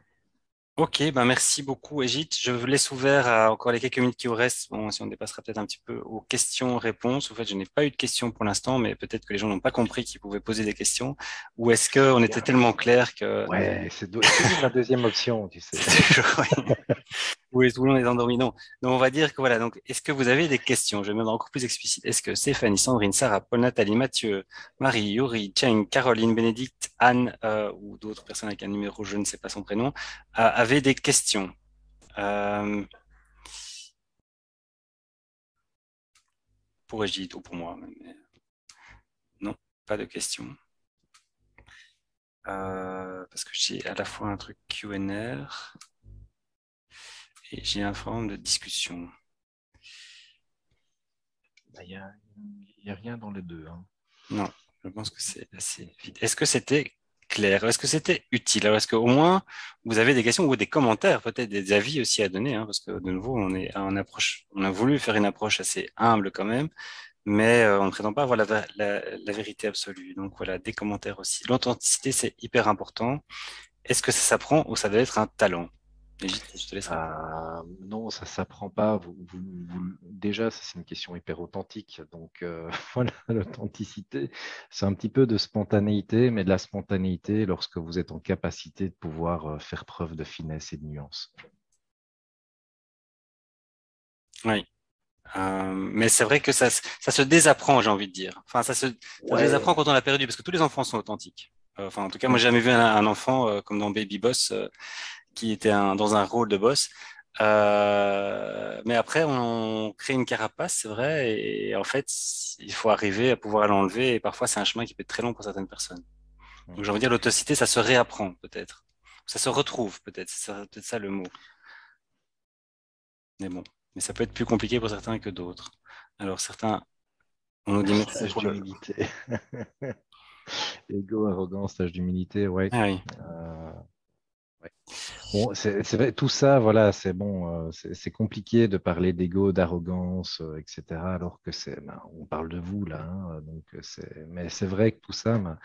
Ok, ben merci beaucoup, Égide. Je vous laisse ouvert à encore les quelques minutes qui vous restent. Bon, si on dépassera peut-être un petit peu aux questions-réponses. En fait, je n'ai pas eu de questions pour l'instant, mais peut-être que les gens n'ont pas compris qu'ils pouvaient poser des questions. Ou est-ce qu'on était tellement clair que Ouais, c'est toujours la deuxième option, tu sais. c'est toujours, oui. Oui, tout le monde est endormi. Non. Donc, on va dire que voilà. Donc, est-ce que vous avez des questions? Je vais me rendre encore plus explicite. Est-ce que Stéphanie, Sandrine, Sarah, Paul, Nathalie, Mathieu, Marie, Yuri, Cheng, Caroline, Bénédicte, Anne, ou d'autres personnes avec un numéro, je ne sais pas son prénom, avaient des questions? Euh, pour Egide ou pour moi. Mais non, pas de questions. Parce que j'ai à la fois un truc Q&R et j'ai un forum de discussion. Il y a rien dans les deux, hein. Non, je pense que c'est assez vite. Est-ce que c'était clair? Est-ce que c'était utile? Alors, est-ce qu'au moins vous avez des questions ou des commentaires, peut-être des avis aussi à donner, hein, parce que de nouveau, on a voulu faire une approche assez humble quand même, mais on ne prétend pas avoir la vérité absolue. Donc voilà, des commentaires aussi. L'authenticité, c'est hyper important. Est-ce que ça s'apprend ou ça doit être un talent? Brigitte, je te laisse répondre. Non, ça s'apprend pas. Déjà, ça, c'est une question hyper authentique. Donc, voilà, l'authenticité, c'est un petit peu de spontanéité, mais de la spontanéité lorsque vous êtes en capacité de pouvoir faire preuve de finesse et de nuance. Oui. Mais c'est vrai que ça se désapprend, j'ai envie de dire. Enfin, ça se désapprend Ouais. quand on l'a perdu, parce que tous les enfants sont authentiques. Enfin, en tout cas, moi, Mm. j'ai jamais vu un enfant comme dans Baby Boss qui était dans un rôle de boss. Mais après, on crée une carapace, c'est vrai, et en fait, il faut arriver à pouvoir l'enlever, et parfois, c'est un chemin qui peut être très long pour certaines personnes. Mm. Donc, j'ai envie de dire, l'autocité, ça se réapprend, peut-être. Ça se retrouve, peut-être. C'est peut-être ça le mot. Mais bon, mais ça peut être plus compliqué pour certains que d'autres. Alors certains, on nous dit merci Stage pour le. d'humilité. Ego, arrogance, stage d'humilité, ouais. Ah oui. Euh, ouais. Bon, c'est vrai, tout ça, voilà, c'est bon, c'est compliqué de parler d'ego, d'arrogance, etc., alors que on parle de vous là, hein, donc mais c'est vrai que tout ça, ben,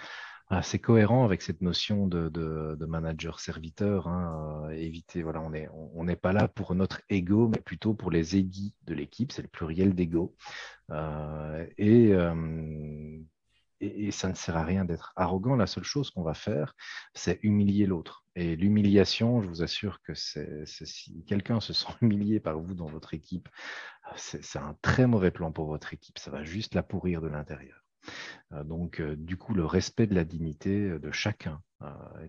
voilà, c'est cohérent avec cette notion de manager-serviteur, hein, éviter, voilà, on n'est pas là pour notre ego, mais plutôt pour les égis de l'équipe, c'est le pluriel d'ego. Euh, et, euh, et ça ne sert à rien d'être arrogant. La seule chose qu'on va faire, c'est humilier l'autre. Et l'humiliation, je vous assure que si quelqu'un se sent humilié par vous dans votre équipe, c'est un très mauvais plan pour votre équipe. Ça va juste la pourrir de l'intérieur. Donc, du coup, le respect de la dignité de chacun,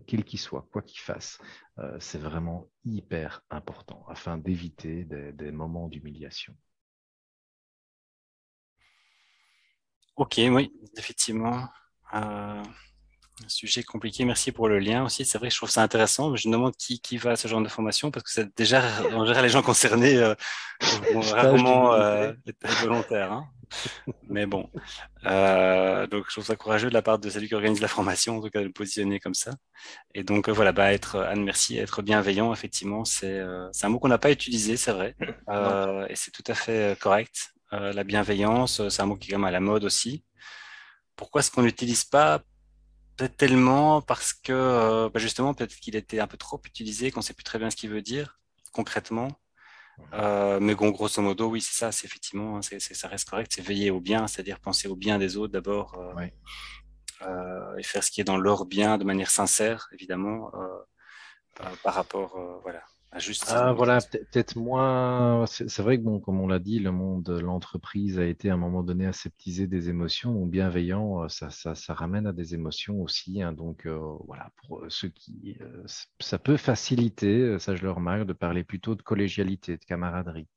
quel qu'il soit, quoi qu'il fasse, c'est vraiment hyper important afin d'éviter des moments d'humiliation. Ok, oui, effectivement. Un sujet compliqué. Merci pour le lien aussi. C'est vrai que je trouve ça intéressant. Je me demande qui va à ce genre de formation parce que c'est déjà, en général, les gens concernés vont Stage rarement d'humilité. être volontaires, hein. Mais bon, donc je trouve ça courageux de la part de celui qui organise la formation, en tout cas de le positionner comme ça. Et donc voilà, bah être Anne, merci, être bienveillant, effectivement, c'est un mot qu'on n'a pas utilisé, c'est vrai, Non. et c'est tout à fait correct. La bienveillance, c'est un mot qui est quand même à la mode aussi. Pourquoi est-ce qu'on n'utilise pas? Peut-être tellement parce que bah justement peut-être qu'il était un peu trop utilisé, qu'on sait plus très bien ce qu'il veut dire concrètement. Mais bon, grosso modo, oui, c'est ça, c'est effectivement, hein, ça reste correct, c'est veiller au bien, c'est-à-dire penser au bien des autres d'abord Ouais. et faire ce qui est dans leur bien de manière sincère, évidemment, par rapport, voilà, à juste ces Ah, voilà, organisations. peut-être moins. C'est vrai que, bon, comme on l'a dit, le monde de l'entreprise a été à un moment donné aseptisé des émotions. Donc, bienveillant, ça ramène à des émotions aussi, hein. Donc, voilà, pour ceux ça peut faciliter, ça je le remarque, de parler plutôt de collégialité, de camaraderie.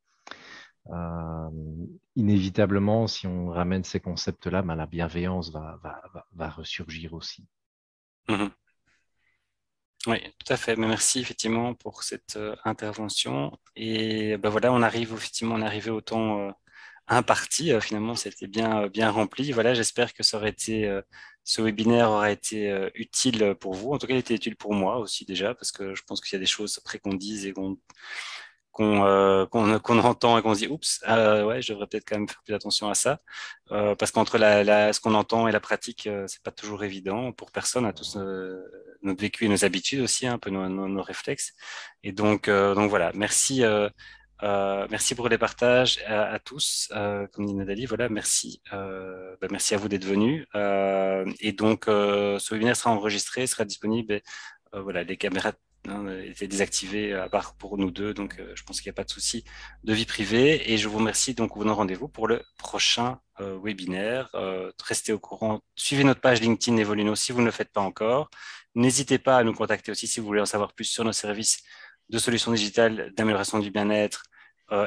Euh, Inévitablement, si on ramène ces concepts-là, ben, la bienveillance va ressurgir aussi. Mhm. Oui, tout à fait. Mais merci effectivement pour cette intervention. Et ben voilà, on arrive effectivement, on est arrivé au temps imparti. Finalement, c'était bien rempli. Voilà, j'espère que ce webinaire aura été utile pour vous. En tout cas, il était utile pour moi aussi déjà, parce que je pense qu'il y a des choses après qu'on dise et qu'on entend et qu'on se dit, oups, ouais, je devrais peut-être quand même faire plus attention à ça. Parce qu'entre ce qu'on entend et la pratique, c'est pas toujours évident pour personne, à tous. notre vécu et nos habitudes aussi, un peu nos réflexes. Et donc voilà, merci. Merci pour les partages à tous. Comme dit Nathalie, voilà, merci. Merci à vous d'être venus. Et donc, ce webinaire sera enregistré, sera disponible. Voilà, les caméras étaient désactivées à part pour nous deux, donc je pense qu'il n'y a pas de souci de vie privée. Et je vous remercie donc pour nos rendez-vous pour le prochain webinaire. Restez au courant, suivez notre page LinkedIn Evoluno si vous ne le faites pas encore. N'hésitez pas à nous contacter aussi si vous voulez en savoir plus sur nos services de solutions digitales d'amélioration du bien-être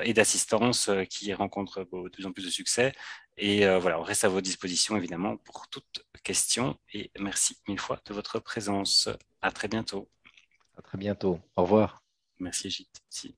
et d'assistance qui rencontrent de plus en plus de succès. Et voilà, on reste à votre disposition évidemment pour toute question. Et merci mille fois de votre présence. À très bientôt. À très bientôt. Au revoir. Merci Gilles. Si.